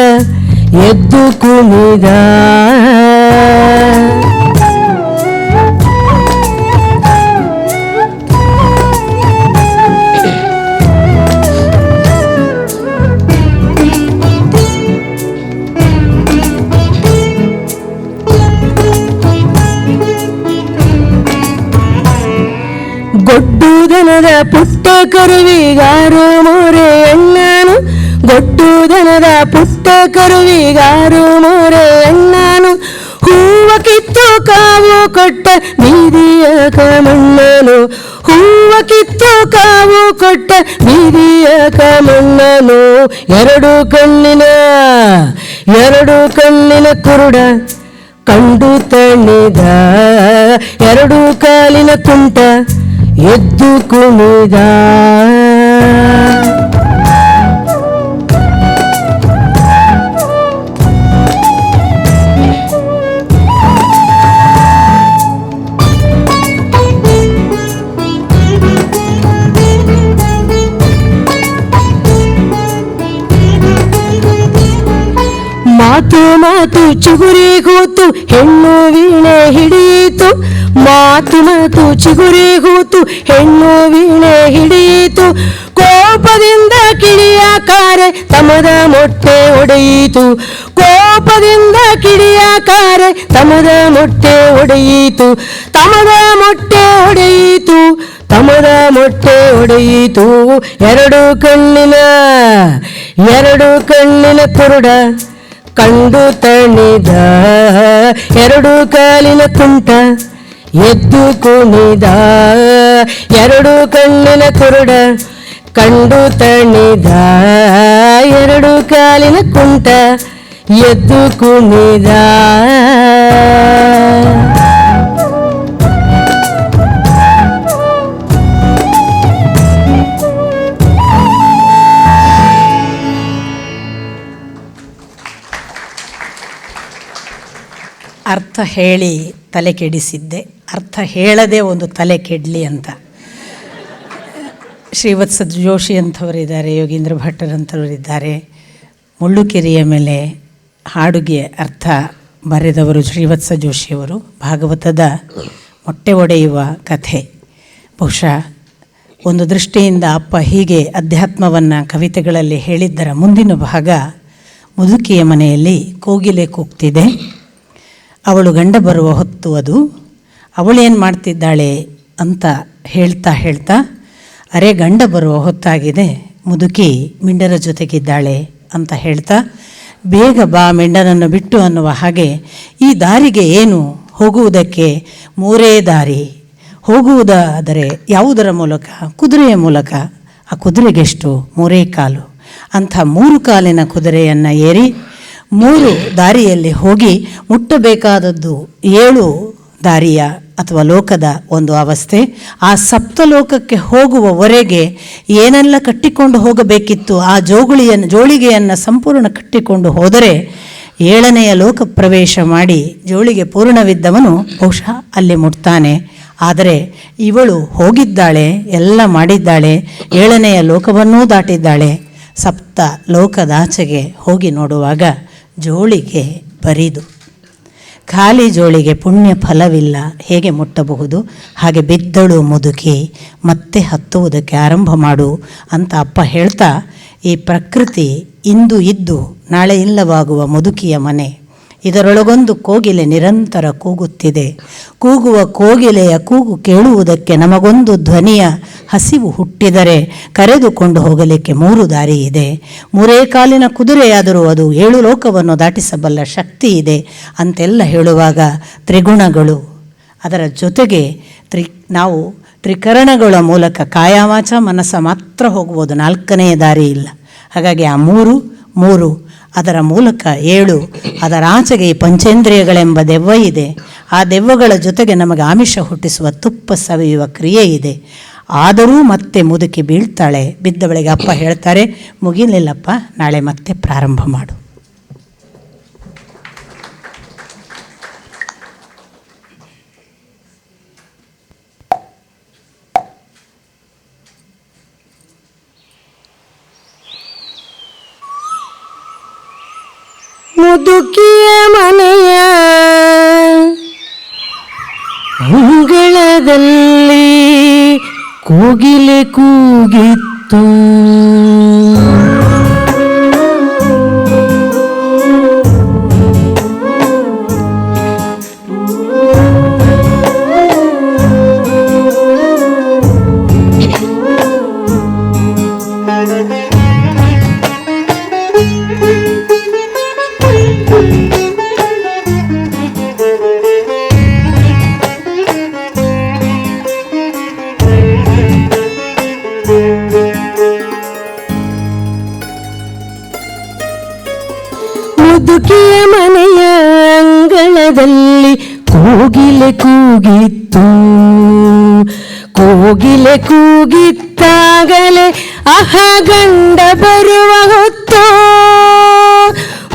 ಎದ್ದು ಕುಣಿದ. ಗೊಡ್ಡುದನದ ಪುಟ್ಟ ಕರುವಿಗಾರು ಮೋರೆ ಅಣ್ಣನು, ಗೊಡ್ಡುದನದ ಪುಟ್ಟ ಕರುವಿಗಾರು ಮೋರೆ ಅಣ್ಣನು. ಹೂವ ಕಿತ್ತು ಕಾವು ಕೊಟ್ಟ ಬೀದಿಯ ಕಮಣ್ಣನು, ಹೂವ ಕಿತ್ತು ಕಾವು ಕೊಟ್ಟ ಬೀದಿಯ ಕಮಣ್ಣನು. ಎರಡು ಕಣ್ಣಿನ ಕುರುಡ ಕಂಡು ತಣಿದ, ಎರಡು ಕಾಲಿನ ತುಂಟ ಎದ್ದು ಕುಣಿದ. ಮಾತು ಚಿಗುರಿ ಕೂತು ಹೆಣ್ಣು ವೀಣೆ ಹಿಡಿಯಿತು, ಮಾತು ಚಿಗುರಿ ಕೂತು ಹೆಣ್ಣು ವೀಣೆ ಹಿಡಿಯಿತು. ಕೋಪದಿಂದ ಕಿಡಿಯಾಕಾರೆ ತಮದ ಮೊಟ್ಟೆ ಒಡೆಯಿತು, ಕೋಪದಿಂದ ಕಿಡಿಯಾಕಾರೆ ತಮದ ಮೊಟ್ಟೆ ಒಡೆಯಿತು. ತಮದ ಮೊಟ್ಟೆ ಒಡೆಯಿತು, ತಮದ ಮೊಟ್ಟೆ ಒಡೆಯಿತು. ಎರಡು ಕಣ್ಣಿನ ಕುರುಡ ಕಂಡು ತಣಿದ, ಎರಡು ಕಾಲಿನ ತುಂಟ ಎದ್ದು ಕುಣಿದ. ಎರಡು ಕಣ್ಣಿನ ಕುರುಡ ಕಂಡು ತಣಿದ, ಎರಡು ಕಾಲಿನ ಕುಂಟ ಎದ್ದು ಕುಣಿದ. ಅರ್ಥ ಹೇಳಿ ತಲೆ ಕೆಡಿಸಿದ್ದೆ, ಅರ್ಥ ಹೇಳದೆ ಒಂದು ತಲೆ ಕೆಡಲಿ ಅಂತ. ಶ್ರೀವತ್ಸ ಜೋಶಿ ಅಂಥವರಿದ್ದಾರೆ, ಯೋಗೀಂದ್ರ ಭಟ್ಟರಂಥವರಿದ್ದಾರೆ. ಮುಳ್ಳುಕೆರೆಯ ಮೇಲೆ ಹಾಡುಗೆ ಅರ್ಥ ಬರೆದವರು ಶ್ರೀವತ್ಸ ಜೋಶಿಯವರು. ಭಾಗವತದ ಮೊಟ್ಟೆ ಒಡೆಯುವ ಕಥೆ. ಬಹುಶಃ ಒಂದು ದೃಷ್ಟಿಯಿಂದ ಅಪ್ಪ ಹೀಗೆ ಅಧ್ಯಾತ್ಮವನ್ನು ಕವಿತೆಗಳಲ್ಲಿ ಹೇಳಿದ್ದರ ಮುಂದಿನ ಭಾಗ, ಮುದುಕಿಯ ಮನೆಯಲ್ಲಿ ಕೋಗಿಲೆ ಕೂಗ್ತಿದೆ, ಅವಳು ಗಂಡ ಬರುವ ಹೊತ್ತು ಅದು, ಅವಳೇನು ಮಾಡ್ತಿದ್ದಾಳೆ ಅಂತ ಹೇಳ್ತಾ ಹೇಳ್ತಾ, ಅರೆ ಗಂಡ ಬರುವ ಹೊತ್ತಾಗಿದೆ, ಮುದುಕಿ ಮಿಂಡರ ಜೊತೆಗಿದ್ದಾಳೆ ಅಂತ ಹೇಳ್ತಾ, ಬೇಗ ಬಾ ಮಿಂಡನನ್ನು ಬಿಟ್ಟು ಅನ್ನುವ ಹಾಗೆ, ಈ ದಾರಿಗೆ ಏನು, ಹೋಗುವುದಕ್ಕೆ 3 ದಾರಿ, ಹೋಗುವುದಾದರೆ ಯಾವುದರ ಮೂಲಕ? ಕುದುರೆಯ ಮೂಲಕ. ಆ ಕುದುರೆಗೆಷ್ಟು? 3 ಕಾಲು. ಅಂಥ 3 ಕಾಲಿನ ಕುದುರೆಯನ್ನು ಏರಿ 3 ದಾರಿಯಲ್ಲಿ ಹೋಗಿ ಮುಟ್ಟಬೇಕಾದದ್ದು 7 ದಾರಿಯ ಅಥವಾ ಲೋಕದ ಒಂದು ಅವಸ್ಥೆ. ಆ ಸಪ್ತಲೋಕಕ್ಕೆ ಹೋಗುವವರೆಗೆ ಏನೆಲ್ಲ ಕಟ್ಟಿಕೊಂಡು ಹೋಗಬೇಕಿತ್ತು, ಆ ಜೋಳಿಗೆಯನ್ನು ಸಂಪೂರ್ಣ ಕಟ್ಟಿಕೊಂಡು ಹೋದರೆ 7ನೆಯ ಲೋಕ ಪ್ರವೇಶ ಮಾಡಿ ಜೋಳಿಗೆ ಪೂರ್ಣವಿದ್ದವನು ಬಹುಶಃ ಅಲ್ಲಿ ಮುಟ್ತಾನೆ. ಆದರೆ ಇವಳು ಹೋಗಿದ್ದಾಳೆ, ಎಲ್ಲ ಮಾಡಿದ್ದಾಳೆ, 7ನೆಯ ಲೋಕವನ್ನೂ ದಾಟಿದ್ದಾಳೆ. ಸಪ್ತ ಲೋಕದಾಚೆಗೆ ಹೋಗಿ ನೋಡುವಾಗ ಜೋಳಿಗೆ ಬರಿದು, ಖಾಲಿ ಜೋಳಿಗೆ ಪುಣ್ಯ ಫಲವಿಲ್ಲ, ಹೇಗೆ ಮುಟ್ಟಬಹುದು? ಹಾಗೆ ಬಿದ್ದಳು ಮುದುಕಿ, ಮತ್ತೆ ಹತ್ತುವುದಕ್ಕೆ ಆರಂಭ ಮಾಡು ಅಂತ ಅಪ್ಪ ಹೇಳ್ತಾ, ಈ ಪ್ರಕೃತಿ ಇಂದು ಇದ್ದು ನಾಳೆ ಇಲ್ಲವಾಗುವ ಮುದುಕಿಯ ಮನೆ. ಇದರೊಳಗೊಂದು ಕೋಗಿಲೆ ನಿರಂತರ ಕೂಗುತ್ತಿದೆ. ಕೂಗುವ ಕೋಗಿಲೆಯ ಕೂಗು ಕೇಳುವುದಕ್ಕೆ ನಮಗೊಂದು ಧ್ವನಿಯ ಹಸಿವು ಹುಟ್ಟಿದರೆ ಕರೆದುಕೊಂಡು ಹೋಗಲಿಕ್ಕೆ 3 ದಾರಿ ಇದೆ. 3 ಕಾಲಿನ ಕುದುರೆಯಾದರೂ ಅದು 7 ಲೋಕವನ್ನು ದಾಟಿಸಬಲ್ಲ ಶಕ್ತಿ ಇದೆ ಅಂತೆಲ್ಲ ಹೇಳುವಾಗ ತ್ರಿಗುಣಗಳು, ಅದರ ಜೊತೆಗೆ ನಾವು ತ್ರಿಕರಣಗಳ ಮೂಲಕ ಕಾಯವಾಚ ಮನಸ್ಸ ಮಾತ್ರ ಹೋಗ್ಬೋದು, 4ನೇ ದಾರಿ ಇಲ್ಲ. ಹಾಗಾಗಿ ಆ 3 ಅದರ ಮೂಲಕ 7, ಅದರ ಆಚೆಗೆ ಈ ಪಂಚೇಂದ್ರಿಯಗಳೆಂಬ ದೆವ್ವ ಇದೆ. ಆ ದೆವ್ವಗಳ ಜೊತೆಗೆ ನಮಗೆ ಆಮಿಷ ಹುಟ್ಟಿಸುವ ತುಪ್ಪ ಸವಿಯುವ ಕ್ರಿಯೆ ಇದೆ. ಆದರೂ ಮತ್ತೆ ಮುದುಕಿ ಬೀಳ್ತಾಳೆ. ಬಿದ್ದವಳಿಗೆ ಅಪ್ಪ ಹೇಳ್ತಾರೆ, ಮುಗಿಲಿಲ್ಲಪ್ಪ, ನಾಳೆ ಮತ್ತೆ ಪ್ರಾರಂಭ ಮಾಡು. ಮುದುಕಿಯ ಮನೆಯ ಅಂಗಳದಲ್ಲಿ ಕೋಗಿಲೆ ಕೂಗಿತ್ತು. ಮುದುಕಿಯ ಮನೆಯ ಅಂಗಳದಲ್ಲಿ ಕೋಗಿಲೆ ಕೂಗಿತ್ತು. ಕೋಗಿಲೆ ಕೂಗಿತ್ತಾಗಲೇ ಅಹ ಗಂಡ ಬರುವ ಹೊತ್ತು.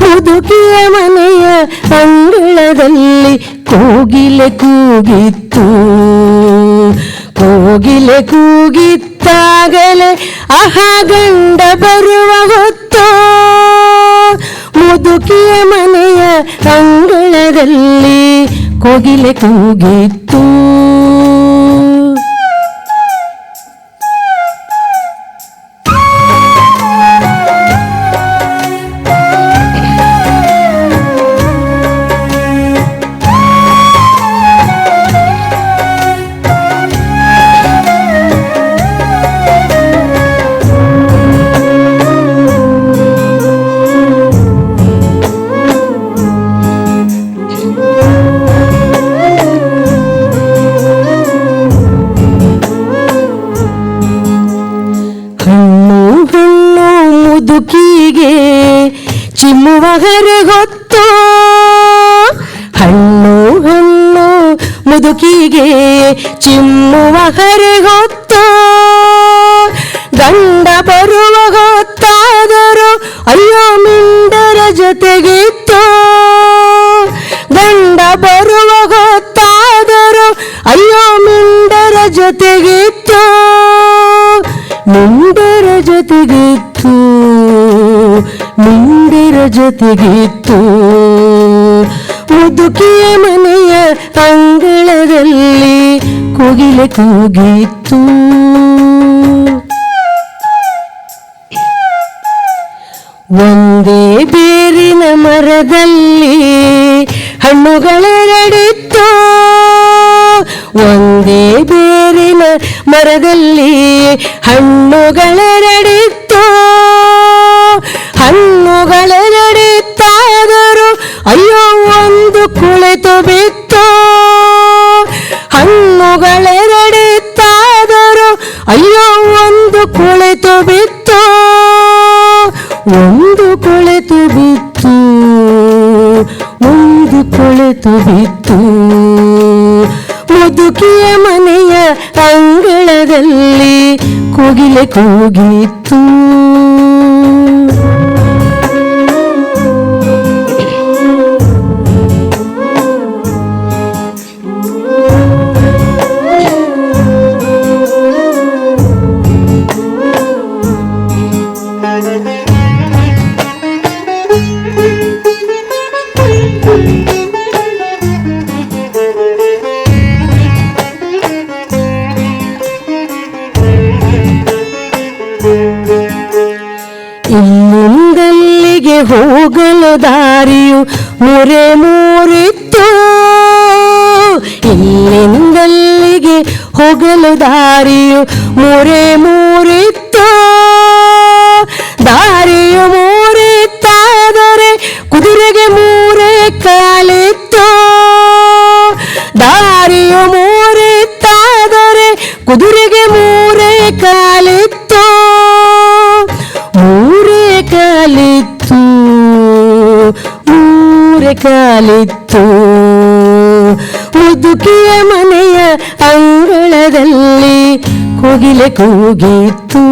ಮುದುಕಿಯ ಮನೆಯ ಅಂಗಳದಲ್ಲಿ ಕೋಗಿಲೆ ಕೂಗಿತ್ತು. ಕೋಗಿಲೆ ಕೂಗಿತ್ತಾಗಲೇ ಅಹ ಗಂಡ ಬರುವ ಹೊತ್ತು. ಮುದುಕಿಯ ಮನೆಯ ಅಂಗಳದಲ್ಲಿ ಕೋಗಿಲೆ ಕೂಗಿತ್ತು. ಮುದುಕಿಗೆ ಚಿಮ್ಮುವ ಹೊತ್ತು. ಹಣ್ಣು ಹಣ್ಣು ಮುದುಕಿಗೆ ಚಿಮ್ಮುವ ಹೊತ್ತು. ಗಂಡ ಬರುವ ಹೊತ್ತಾದರೂ ಅಯ್ಯೋ ಮಿಂಡರ ಜೊತೆಗಿತ್ತು. ಗಂಡ ಬರುವ ಹೊತ್ತಾದರೂ ಅಯ್ಯೋ ಮಿಂಡರ ಜೊತೆಗಿತ್ತು. ಮಿಂಡರ ಜೊತೆಗಿತ್ತು. ಮಿಂಡರ ಜೊತೆಗಿತ್ತು. ಮುದುಕಿಯ ಮನೆಯ ಅಂಗಳದಲ್ಲಿ ಕೋಗಿಲೆ ಕೂಗಿತ್ತು. ಒಂದೇ ಬೇರಿನ ಮರದಲ್ಲಿ ಹಣ್ಣುಗಳೆರಡಿತ್ತು. ಒಂದೇ ಬೇರಿನ ಮರದಲ್ಲಿ ಹಣ್ಣುಗಳೆರಡಿತ್ತು. ಹಣ್ಣುಗಳೆರಡಿತ್ತಾದರೂ ಅಯ್ಯೋ ಒಂದು ಕುಳಿತು ಬಿತ್ತು. ಹಣ್ಣುಗಳೆರಡಿತ್ತಾದರೂ ಅಯ್ಯೋ ಒಂದು ಕುಳಿತು ಬಿತ್ತು. ಒಂದು ಕೊಳೆತು ಬಿತ್ತು, ಒಂದು ಕೊಳೆತು ಬಿತ್ತು. ಮುದುಕಿಯ ಮನೆಯ ಅಂಗಳದಲ್ಲಿ ಕೋಗಿಲೆ ಕೂಗಿತ್ತು. ಇಲ್ಲಿಂದಲ್ಲಿಗೆ ಹೋಗಲು ದಾರಿಯು ಮೂರೇ ಮೂರಿತ್ತು. ಇಲ್ಲಿಂದಲ್ಲಿಗೆ ಹೋಗಲು ದಾರಿಯು ಮೂರೇ ಮೂರಿತ್ತು. ದಾರಿಯು ಮೂರಿತ್ತಾದರೆ ಕುದುರೆಗೆ ಮೂರೇ ಕಾಲಿತ್ತು. ದಾರಿಯು ಮೂರಿತ್ತಾದರೆ ಕುದುರೆಗೆ ಮೂರೇ ಕಾಲಿತ್ತು. ಮೂರೇ ಕಾಲಿತ್ತು, ಮೂರೇ ಕಾಲಿತ್ತು. ಮುದುಕಿಯ ಮನೆಯ ಅಂಗಳದಲ್ಲಿ ಕೋಗಿಲೆ ಕೂಗಿತ್ತು.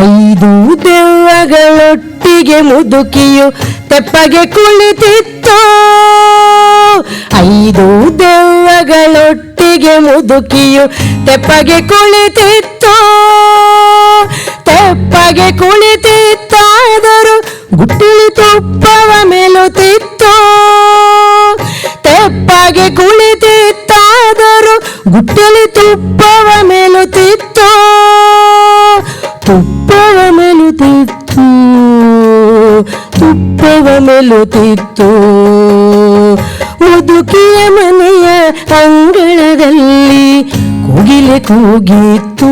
ಐದು ದೆವ್ವಗಳೊಟ್ಟಿಗೆ ಮುದುಕಿಯು ತೆಪ್ಪಗೆ ಕುಳಿತಿತ್ತು. ಐದು ದೆವ್ವಗಳೊಟ್ಟಿಗೆ ಮುದುಕಿಯು ತೆಪ್ಪಗೆ ಕುಳಿತಿತ್ತು. ತೆಪ್ಪಗೆ ಕುಳಿತಿತ್ತಾದರೂ ಗುಟ್ಟಿಲಿ ತುಪ್ಪವ ಮೆಲುತ್ತಿತ್ತು. ತೆಪ್ಪಗೆ ಕುಳಿತಿತ್ತಾದರೂ ಗುಟ್ಟಿಲಿ ತುಪ್ಪವ ಮೆಲುತ್ತಿತ್ತು. ತುಪ್ಪವ ಮೆಲುತ್ತಿತ್ತು, ತುಪ್ಪವ ಮೆಲುತ್ತಿತ್ತು. ಮುದುಕಿಯ ಮನೆಯ ಅಂಗಳದಲ್ಲಿ ಕೋಗಿಲೆ ಕೂಗಿತ್ತು.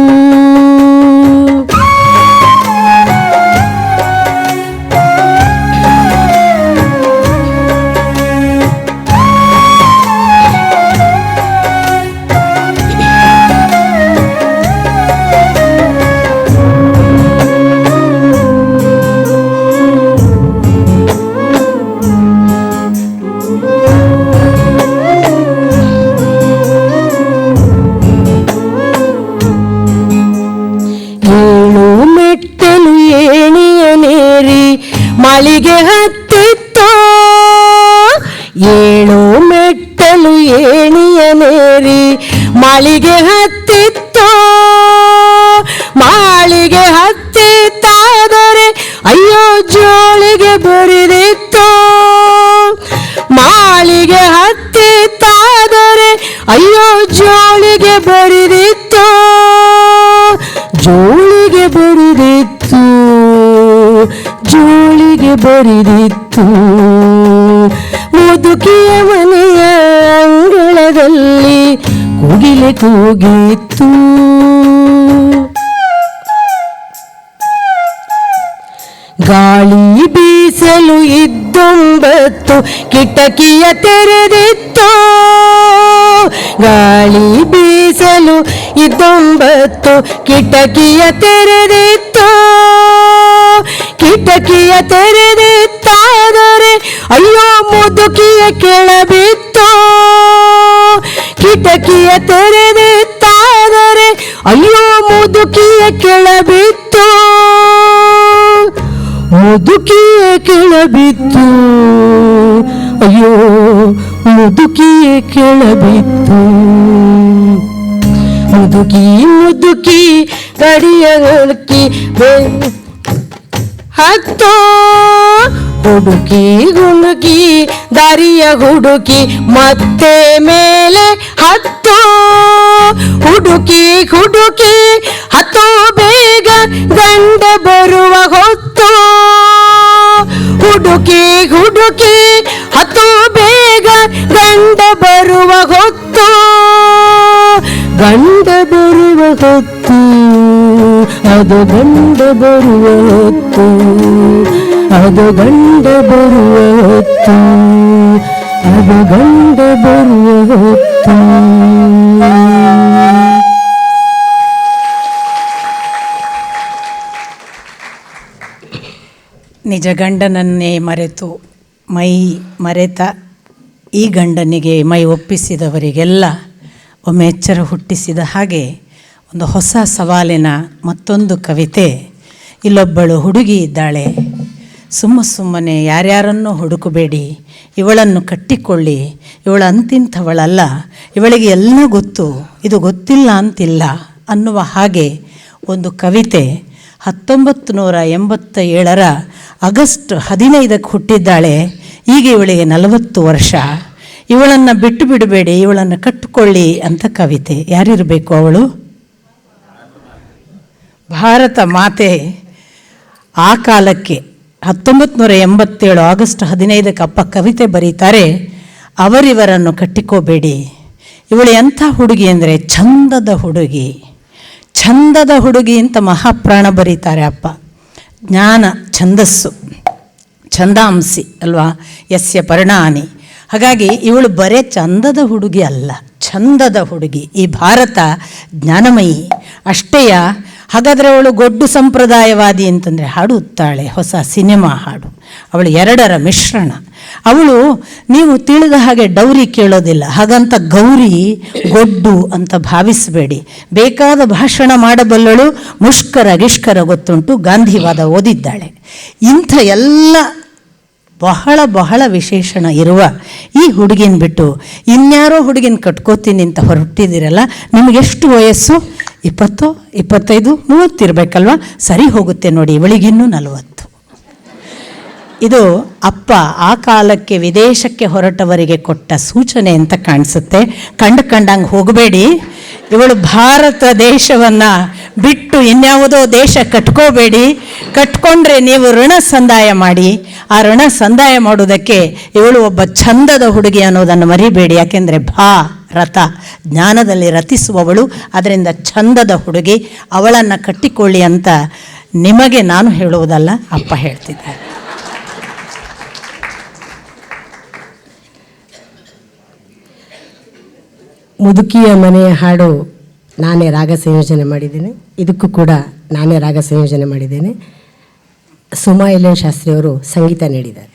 ಮಾಳಿಗೆ ಹತ್ತಿತ್ತು. ಏಳು ಮೆಟ್ಟಲು ಏಣಿಯ ನೇರಿ ಮಾಳಿಗೆ ಹತ್ತಿತ್ತು. ಮಾಳಿಗೆ ಹತ್ತಿತ್ತಾದರೆ ಅಯ್ಯೋ ಜೋಳಿಗೆ ಬರಿದಿತ್ತು. ಮಾಳಿಗೆ ಹತ್ತಿತ್ತಾದರೆ ಅಯ್ಯೋ ಜೋಳಿಗೆ ಬರಿದಿತ್ತು. ಜೋಳಿಗೆ ಬರಿದಿತ್ತು, ಜೋಳಿಗೆ ಬರಿದಿತ್ತು. ಮುದುಕಿಯ ಮನೆಯ ಅಂಗಳದಲ್ಲಿ ಕೋಗಿಲೆ ಕೂಗಿತ್ತು. ಗಾಳಿ ಬೀಸಲು ಇದ್ದೊಂಬತ್ತು ಕಿಟಕಿಯ ತೆರೆದಿತ್ತು. ಗಾಳಿ ಬೀಸಲು ಇದ್ದೊಂಬತ್ತು ಕಿಟಕಿಯ ತೆರೆದಿತ್ತು. ಕಿಟಕಿಯ ತೆರೆದಿತ್ತಾದರೆ ಅಯ್ಯೋ ಮುದುಕಿಯ ಕೆಳಬಿತ್ತು. ಕಿಟಕಿಯ ತೆರೆದಿತ್ತಾದರೆ ಅಯ್ಯೋ ಮುದುಕಿಯ ಕೆಳಬಿತ್ತು. ಮುದುಕಿಯ ಕೆಳಬಿತ್ತು, ಅಯ್ಯೋ ಮುದುಕಿಯ ಕೆಳಬಿತ್ತು. ಮುದುಕಿ ಮುದುಕಿ ಗಡಿಯ ಹುಡುಕಿ ಹತ್ತೋ ಹುಡುಕಿ ಗುಣುಕಿ ದಾರಿಯ ಹುಡುಕಿ ಮತ್ತೆ ಮೇಲೆ ಹತ್ತೋ. ಹುಡುಕಿ ಹುಡುಕಿ ಹತ್ತೋ ಬೇಗ ಗಂಡ ಬರುವ ಹೊತ್ತು. ಹುಡುಕಿ ಹುಡುಕಿ ಹತ್ತೋ ಗಂಡ ಬರುವ ಹೊತ್ತು, ಅದು ಗಂಡ ಬರುವ ಹೊತ್ತು, ಅದು ಗಂಡ ಬರುವ ಹೊತ್ತು, ಅದು ಗಂಡ ಬರುವ ಹೊತ್ತು. ನಿಜ ಗಂಡನನ್ನೇ ಮರೆತು ಮೈ ಮರೆತ ಈ ಗಂಡನಿಗೆ ಮೈ ಒಪ್ಪಿಸಿದವರಿಗೆಲ್ಲ ಒಮ್ಮೆ ಎಚ್ಚರ ಹುಟ್ಟಿಸಿದ ಹಾಗೆ ಒಂದು ಹೊಸ ಸವಾಲಿನ ಮತ್ತೊಂದು ಕವಿತೆ. ಇಲ್ಲೊಬ್ಬಳು ಹುಡುಗಿ ಇದ್ದಾಳೆ, ಸುಮ್ಮನೆ ಯಾರ್ಯಾರನ್ನೂ ಹುಡುಕಬೇಡಿ, ಇವಳನ್ನು ಕಟ್ಟಿಕೊಳ್ಳಿ, ಇವಳು ಅಂತಿಂಥವಳಲ್ಲ, ಇವಳಿಗೆ ಎಲ್ಲ ಗೊತ್ತು, ಇದು ಗೊತ್ತಿಲ್ಲ ಅಂತಿಲ್ಲ ಅನ್ನುವ ಹಾಗೆ ಒಂದು ಕವಿತೆ. 1987 ಆಗಸ್ಟ್ 15 ಹುಟ್ಟಿದ್ದಾಳೆ. ಈಗ ಇವಳಿಗೆ 40 ವರ್ಷ. ಇವಳನ್ನು ಬಿಟ್ಟು ಬಿಡಬೇಡಿ, ಇವಳನ್ನು ಕಟ್ಟಿಕೊಳ್ಳಿ ಅಂತ ಕವಿತೆ. ಯಾರಿರಬೇಕು ಅವಳು? ಭಾರತ ಮಾತೆ. ಆ ಕಾಲಕ್ಕೆ 1987 ಆಗಸ್ಟ್ 15 ಅಪ್ಪ ಕವಿತೆ ಬರೀತಾರೆ, ಅವರಿವರನ್ನು ಕಟ್ಟಿಕೋಬೇಡಿ. ಇವಳು ಎಂಥ ಹುಡುಗಿ ಅಂದರೆ ಚಂದದ ಹುಡುಗಿ, ಛಂದದ ಹುಡುಗಿ ಅಂತ ಮಹಾಪ್ರಾಣ ಬರೀತಾರೆ ಅಪ್ಪ. ಜ್ಞಾನ ಛಂದಸ್ಸು, ಛಂದಾಂಸಿ ಅಲ್ವಾ, ಯಸ್ಯ ಪರ್ಣಾನಿ. ಹಾಗಾಗಿ ಇವಳು ಬರೇ ಚಂದದ ಹುಡುಗಿ ಅಲ್ಲ, ಛಂದದ ಹುಡುಗಿ. ಈ ಭಾರತ ಜ್ಞಾನಮಯಿ ಅಷ್ಟೇಯ. ಹಾಗಾದರೆ ಅವಳು ಗೊಡ್ಡು ಸಂಪ್ರದಾಯವಾದಿ ಅಂತಂದರೆ ಹಾಡುತ್ತಾಳೆ ಹೊಸ ಸಿನಿಮಾ ಹಾಡು. ಅವಳು ಎರಡರ ಮಿಶ್ರಣ. ಅವಳು ನೀವು ತಿಳಿದ ಹಾಗೆ ಡೌರಿ ಕೇಳೋದಿಲ್ಲ, ಹಾಗಂತ ಗೌರಿ ಗೊಡ್ಡು ಅಂತ ಭಾವಿಸಬೇಡಿ. ಬೇಕಾದ ಭಾಷಣ ಮಾಡಬಲ್ಲಳು, ಮುಷ್ಕರ ಗಿಷ್ಕರ ಗೊತ್ತುಂಟು, ಗಾಂಧಿವಾದ ಓದಿದ್ದಾಳೆ. ಇಂಥ ಎಲ್ಲ ಬಹಳ ಬಹಳ ವಿಶೇಷಣ ಇರುವ ಈ ಹುಡುಗಿನ ಬಿಟ್ಟು ಇನ್ಯಾರೋ ಹುಡುಗಿನ ಕಟ್ಕೋತೀನಿ ಅಂತ ಹೊರಟಿದ್ದೀರಲ್ಲ, ನಿಮಗೆಷ್ಟು ವಯಸ್ಸು? 20, 25, 30 ಇರಬೇಕಲ್ವ? ಸರಿ ಹೋಗುತ್ತೆ ನೋಡಿ, ಇವಳಿಗಿನ್ನೂ 40. ಇದು ಅಪ್ಪ ಆ ಕಾಲಕ್ಕೆ ವಿದೇಶಕ್ಕೆ ಹೊರಟವರಿಗೆ ಕೊಟ್ಟ ಸೂಚನೆ ಅಂತ ಕಾಣಿಸುತ್ತೆ. ಕಂಡಂಗೆ ಹೋಗಬೇಡಿ, ಇವಳು ಭಾರತ ದೇಶವನ್ನು ಬಿಟ್ಟು ಇನ್ಯಾವುದೋ ದೇಶ ಕಟ್ಕೋಬೇಡಿ. ಕಟ್ಕೊಂಡ್ರೆ ನೀವು ಋಣ ಸಂದಾಯ ಮಾಡಿ. ಆ ಋಣ ಸಂದಾಯ ಮಾಡೋದಕ್ಕೆ ಇವಳು ಒಬ್ಬ ಛಂದದ ಹುಡುಗಿ ಅನ್ನೋದನ್ನು ಮರಿಬೇಡಿ. ಯಾಕೆಂದರೆ ರಥ ಜ್ಞಾನದಲ್ಲಿ ರತಿಸುವವಳು, ಅದರಿಂದ ಛಂದದ ಹುಡುಗಿ. ಅವಳನ್ನು ಕಟ್ಟಿಕೊಳ್ಳಿ ಅಂತ ನಿಮಗೆ ನಾನು ಹೇಳುವುದಲ್ಲ, ಅಪ್ಪ ಹೇಳ್ತಿದ್ದಾರೆ. ಮುದುಕಿಯ ಮನೆಯ ಹಾಡು ನಾನೇ ರಾಗ ಸಂಯೋಜನೆ ಮಾಡಿದ್ದೇನೆ. ಇದಕ್ಕೂ ಕೂಡ ನಾನೇ ರಾಗ ಸಂಯೋಜನೆ ಮಾಡಿದ್ದೇನೆ. ಸುಮಾ ಎಲ್ ಶಾಸ್ತ್ರಿಯವರು ಸಂಗೀತ ನೀಡಿದ್ದಾರೆ.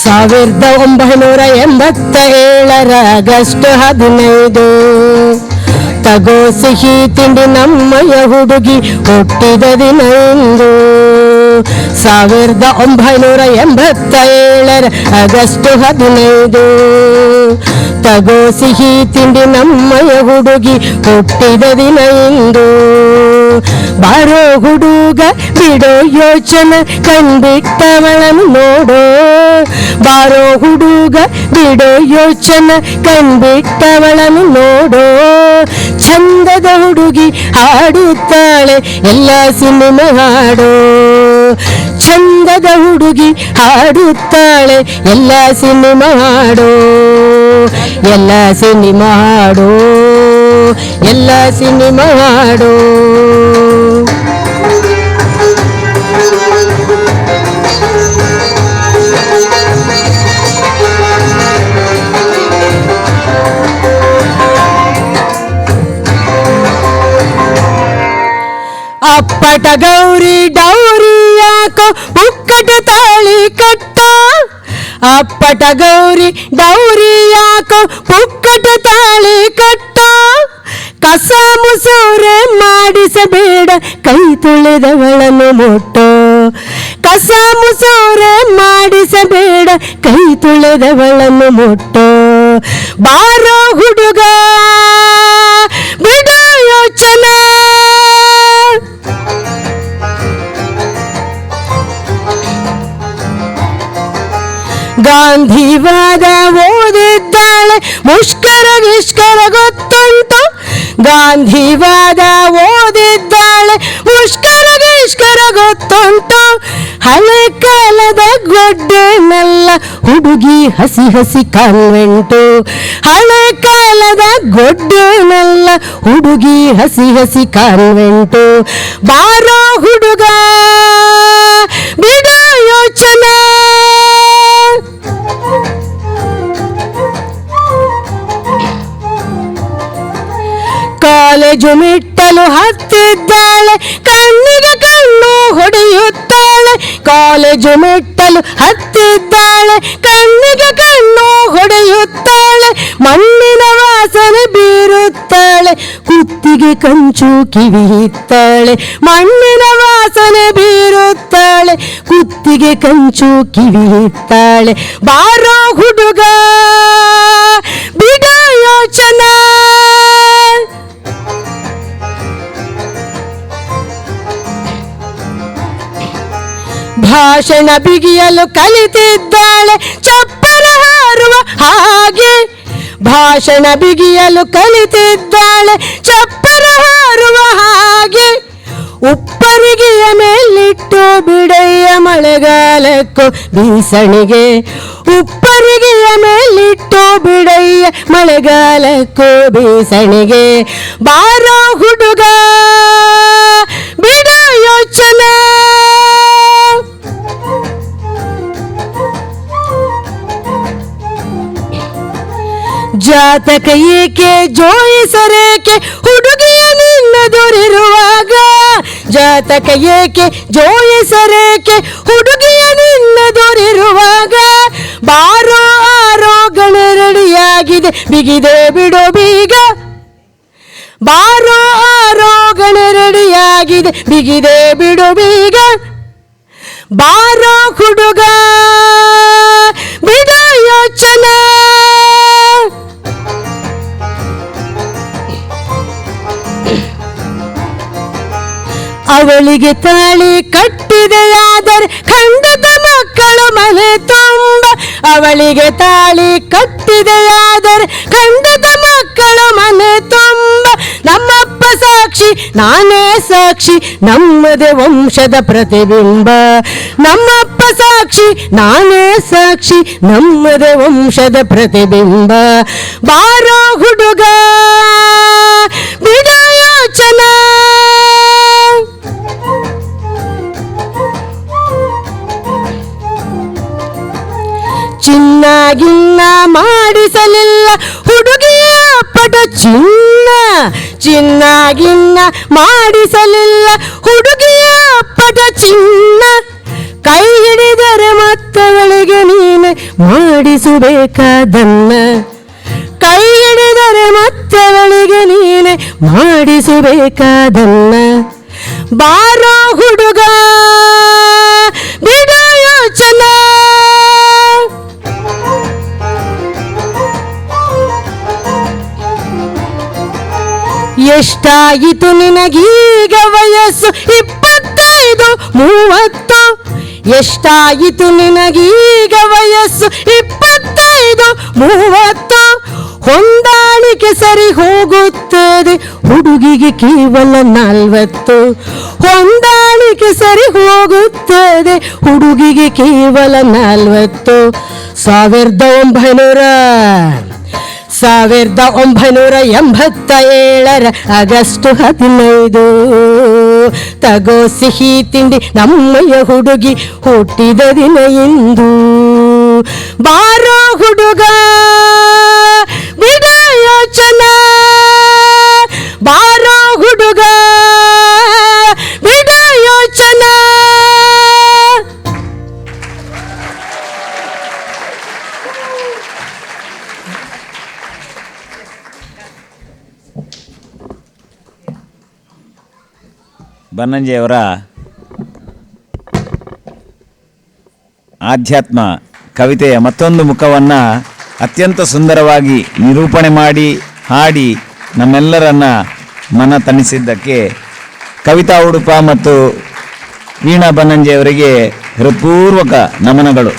ಸಾವಿರದ 1987 ಆಗಸ್ಟ್ 15 ತಗೋ ಸಿಹಿ ತಿಂಡಿ ನಮ್ಮಯ ಹುಡುಗಿ ಹುಟ್ಟಿದ ದಿನ ಇಂದು. 1987 ಆಗಸ್ಟ್ 15 ತಗೋ ಸಿಹಿ ತಿಂಡಿ ನಮ್ಮಯ ಹುಡುಗಿ ಹುಟ್ಟಿದ ದಿನ ಇಂದು. ಬಾರೋ ಹುಡುಗ ಬಿಡೋ ಯೋಚನೆ ಕಣ್ಬಿಟ್ಟವಳನ್ನು ನೋಡೋ. ಬಾರೋ ಹುಡುಗ ಬಿಡೋ ಯೋಚನೆ ಕಣ್ಬಿಟ್ಟವಳನ್ನು ನೋಡೋ. ಚಂದದ ಹುಡುಗಿ ಹಾಡುತ್ತಾಳೆ ಎಲ್ಲ ಸಿನಿಮಾ ಹಾಡೋ. ಚಂದದ ಹುಡುಗಿ ಹಾಡುತ್ತಾಳೆ ಎಲ್ಲ ಸಿನಿಮಾ ಹಾಡೋ. ಎಲ್ಲ ಸಿನಿಮಾ ಹಾಡೋ, ಎಲ್ಲ ಸಿನಿಮಾ ಹಾಡೋ. ಅಪ್ಪಟ ಗೌರಿ ಡೌರಿ ಯಾಕೋ ಉಕ್ಕಟ ತಾಳಿ ಕಟ್ಟ. ಅಪ್ಪಟ ಗೌರಿ ಡೌರಿ ಯಾಕೋ ಉಕ್ಕಟ ತಾಳಿ ಕಟ್ಟ. ಕಸ ಮುಸೂರೆ ಮಾಡಿಸಬೇಡ, ಕೈ ತೊಳೆದವಳನ್ನು ಮುಟ್ಟೋ. ಕಸ ಮುಸೂರೆ ಮಾಡಿಸಬೇಡ, ಕೈ ತೊಳೆದವಳನ್ನು ಮುಟ್ಟೋ. ಬಾರೋ ಹುಡುಗ ಬಿಡ ಯೋಚನೆ. ಗಾಂಧಿವಾದ ಓದಿದ್ದಾಳೆ, ಮುಷ್ಕರ ಗಿಷ್ಕರ ಗೊತ್ತುಂಟು. ಗಾಂಧಿವಾದ ಓದಿದ್ದಾಳೆ, ಮುಷ್ಕರ ಗಿಷ್ಕರ ಗೊತ್ತುಂಟು. ಹಳೆ ಕಾಲದ ಗೊಡ್ಡೆನಲ್ಲ ಹುಡುಗಿ ಹಸಿ ಹಸಿ ಕಾನ್ವೆಂಟು. ಹಳೆ ಕಾಲದ ಗೊಡ್ಡೆನಲ್ಲ ಹುಡುಗಿ ಹಸಿ ಹಸಿ ಕಾನ್ವೆಂಟು. ಬಾರೋ ಹುಡುಗ ಬಿಡ ಯೋಚನೆ. ಕಾಲೇಜು ಮೆಟ್ಟಲು ಹತ್ತಿದ್ದಾಳೆ, ಕಣ್ಣಿಗೆ ಕಣ್ಣು ಹೊಡೆಯುತ್ತಾಳೆ. ಕಾಲೇಜು ಮೆಟ್ಟಲು ಹತ್ತಿದ್ದಾಳೆ, ಕಣ್ಣಿಗೆ ಕಣ್ಣು ಹೊಡೆಯುತ್ತಾಳೆ. ಮಣ್ಣಿನ ವಾಸನೆ ಬೀರುತ್ತಾಳೆ, ಕುತ್ತಿಗೆ ಕಂಚು ಕಿವಿಯುತ್ತಾಳೆ. ಮಣ್ಣಿನ ವಾಸನೆ ಬೀರುತ್ತಾಳೆ, ಕುತ್ತಿಗೆ ಕಂಚು ಕಿವಿಯುತ್ತಾಳೆ. ಬಾರೋ ಹುಡುಗ ಬಿಡ ಯೋಚನೆ. ಭಾಷಣ ಬಿಗಿಯಲು ಕಲಿತಿದ್ದಾಳೆ, ಚಪ್ಪರ ಹಾರುವ ಹಾಗೆ. ಭಾಷಣ ಬಿಗಿಯಲು ಕಲಿತಿದ್ದಾಳೆ, ಚಪ್ಪರ ಹಾರುವ ಹಾಗೆ. ಉಪ್ಪರಿಗೆಯ ಮೇಲಿಟ್ಟು ಬಿಡಯ್ಯ ಮಳೆಗಾಲಕ್ಕೂ ಬೀಸಣಿಗೆ. ಉಪ್ಪರಿಗೆಯ ಮೇಲಿಟ್ಟು ಬಿಡಯ್ಯ ಮಳೆಗಾಲಕ್ಕೂ ಬೀಸಣಿಗೆ. ಬಾರೋ ಹುಡುಗ ಬಿಡ ಯೋಚನೆ. ಜಾತಕ ಏಕೆ ಜೋಯಿಸರೇಕೆ ಹುಡುಗಿಯ ನಿನ್ನದುರಿರುವಾಗ. ಜಾತಕ ಏಕೆ ಜೋಯಿಸರೇಕೆ ಹುಡುಗಿಯ ನಿನ್ನದುರಿರುವಾಗ. ಬಾರೋ ಆರೋ ಗಣರಡಿಯಾಗಿದೆ, ಬಿಗಿದೆ ಬಿಡೋ ಬೀಗ. ಬಾರೋ ಆರೋ ಗಣರಡಿಯಾಗಿದೆ, ಬಿಗಿದೆ ಬಿಡೋ ಬೀಗ. ಬಾರೋ ಹುಡುಗ ಬಿಡ ಯೋಚನೆ. ಅವಳಿಗೆ ತಾಳಿ ಕಟ್ಟಿದೆಯಾದರೆ ಖಂಡಿತ ಮಕ್ಕಳು ಮನೆ ತುಂಬ. ಅವಳಿಗೆ ತಾಳಿ ಕಟ್ಟಿದೆಯಾದರೆ ಖಂಡಿತ ಮಕ್ಕಳು ಮನೆ ತುಂಬ. ನಮ್ಮಪ್ಪ ಸಾಕ್ಷಿ ನಾನೇ ಸಾಕ್ಷಿ, ನಮ್ಮದೇ ವಂಶದ ಪ್ರತಿಬಿಂಬ. ನಮ್ಮಪ್ಪ ಸಾಕ್ಷಿ ನಾನೇ ಸಾಕ್ಷಿ, ನಮ್ಮದೇ ವಂಶದ ಪ್ರತಿಬಿಂಬ. ಬಾರೋ ಹುಡುಗ ಬಿಡ ಯೋಚನೆ. ಚಿನ್ನಾಗಿನ್ನ ಮಾಡಿಸಲಿಲ್ಲ ಹುಡುಗಿಯ ಅಪ್ಪಟ ಚಿನ್ನ. ಚಿನ್ನಾಗಿನ್ನ ಮಾಡಿಸಲಿಲ್ಲ ಹುಡುಗಿಯ ಅಪ್ಪಟ ಚಿನ್ನ. ಕೈ ಹಿಡಿದರೆ ಮತ್ತವಳಿಗೆ ನೀನೆ ಮಾಡಿಸಬೇಕಾದನ್ನ. ಕೈ ಹಿಡಿದರೆ ಮತ್ತವಳಿಗೆ ನೀನೆ ಮಾಡಿಸಬೇಕಾದನ್ನ. ಬಾರೋ ಹುಡುಗ ಬಿಡ ಯೋಚನೆ. ಎಷ್ಟಾಯಿತು ನಿನಗೀಗ ವಯಸ್ಸು 25 30. ಎಷ್ಟಾಯಿತು ನಿನಗೀಗ ವಯಸ್ಸು 25 30. ಹೊಂದಾಣಿಕೆ ಸರಿ ಹೋಗುತ್ತದೆ ಹುಡುಗಿಗೆ ಕೇವಲ 40. ಹೊಂದಾಣಿಕೆ ಸರಿ ಹೋಗುತ್ತದೆ ಹುಡುಗಿಗೆ ಕೇವಲ 40. 1987 ಆಗಸ್ಟ್ 15. ತಗೋ ಸಿಹಿ ತಿಂಡಿ ನಮ್ಮಯ್ಯ ಹುಡುಗಿ ಹುಟ್ಟಿದ ದಿನ ಇಂದು. ಬಾರೋ ಹುಡುಗ ಬಿಡ ಯೋಚನೆ. ಬಾರೋ ಹುಡುಗ ಬಿಡ ಯೋಚನೆ. ಬನ್ನಂಜಿಯವರ ಆಧ್ಯಾತ್ಮ ಕವಿತೆಯ ಮತ್ತೊಂದು ಮುಖವನ್ನು ಅತ್ಯಂತ ಸುಂದರವಾಗಿ ನಿರೂಪಣೆ ಮಾಡಿ ಹಾಡಿ ನಮ್ಮೆಲ್ಲರನ್ನ ಮನ ತಣಿಸಿದ್ದಕ್ಕೆ ಕವಿತಾ ಉಡುಪ ಮತ್ತು ವೀಣಾ ಬನ್ನಂಜಿಯವರಿಗೆ ಹೃತ್ಪೂರ್ವಕ ನಮನಗಳು.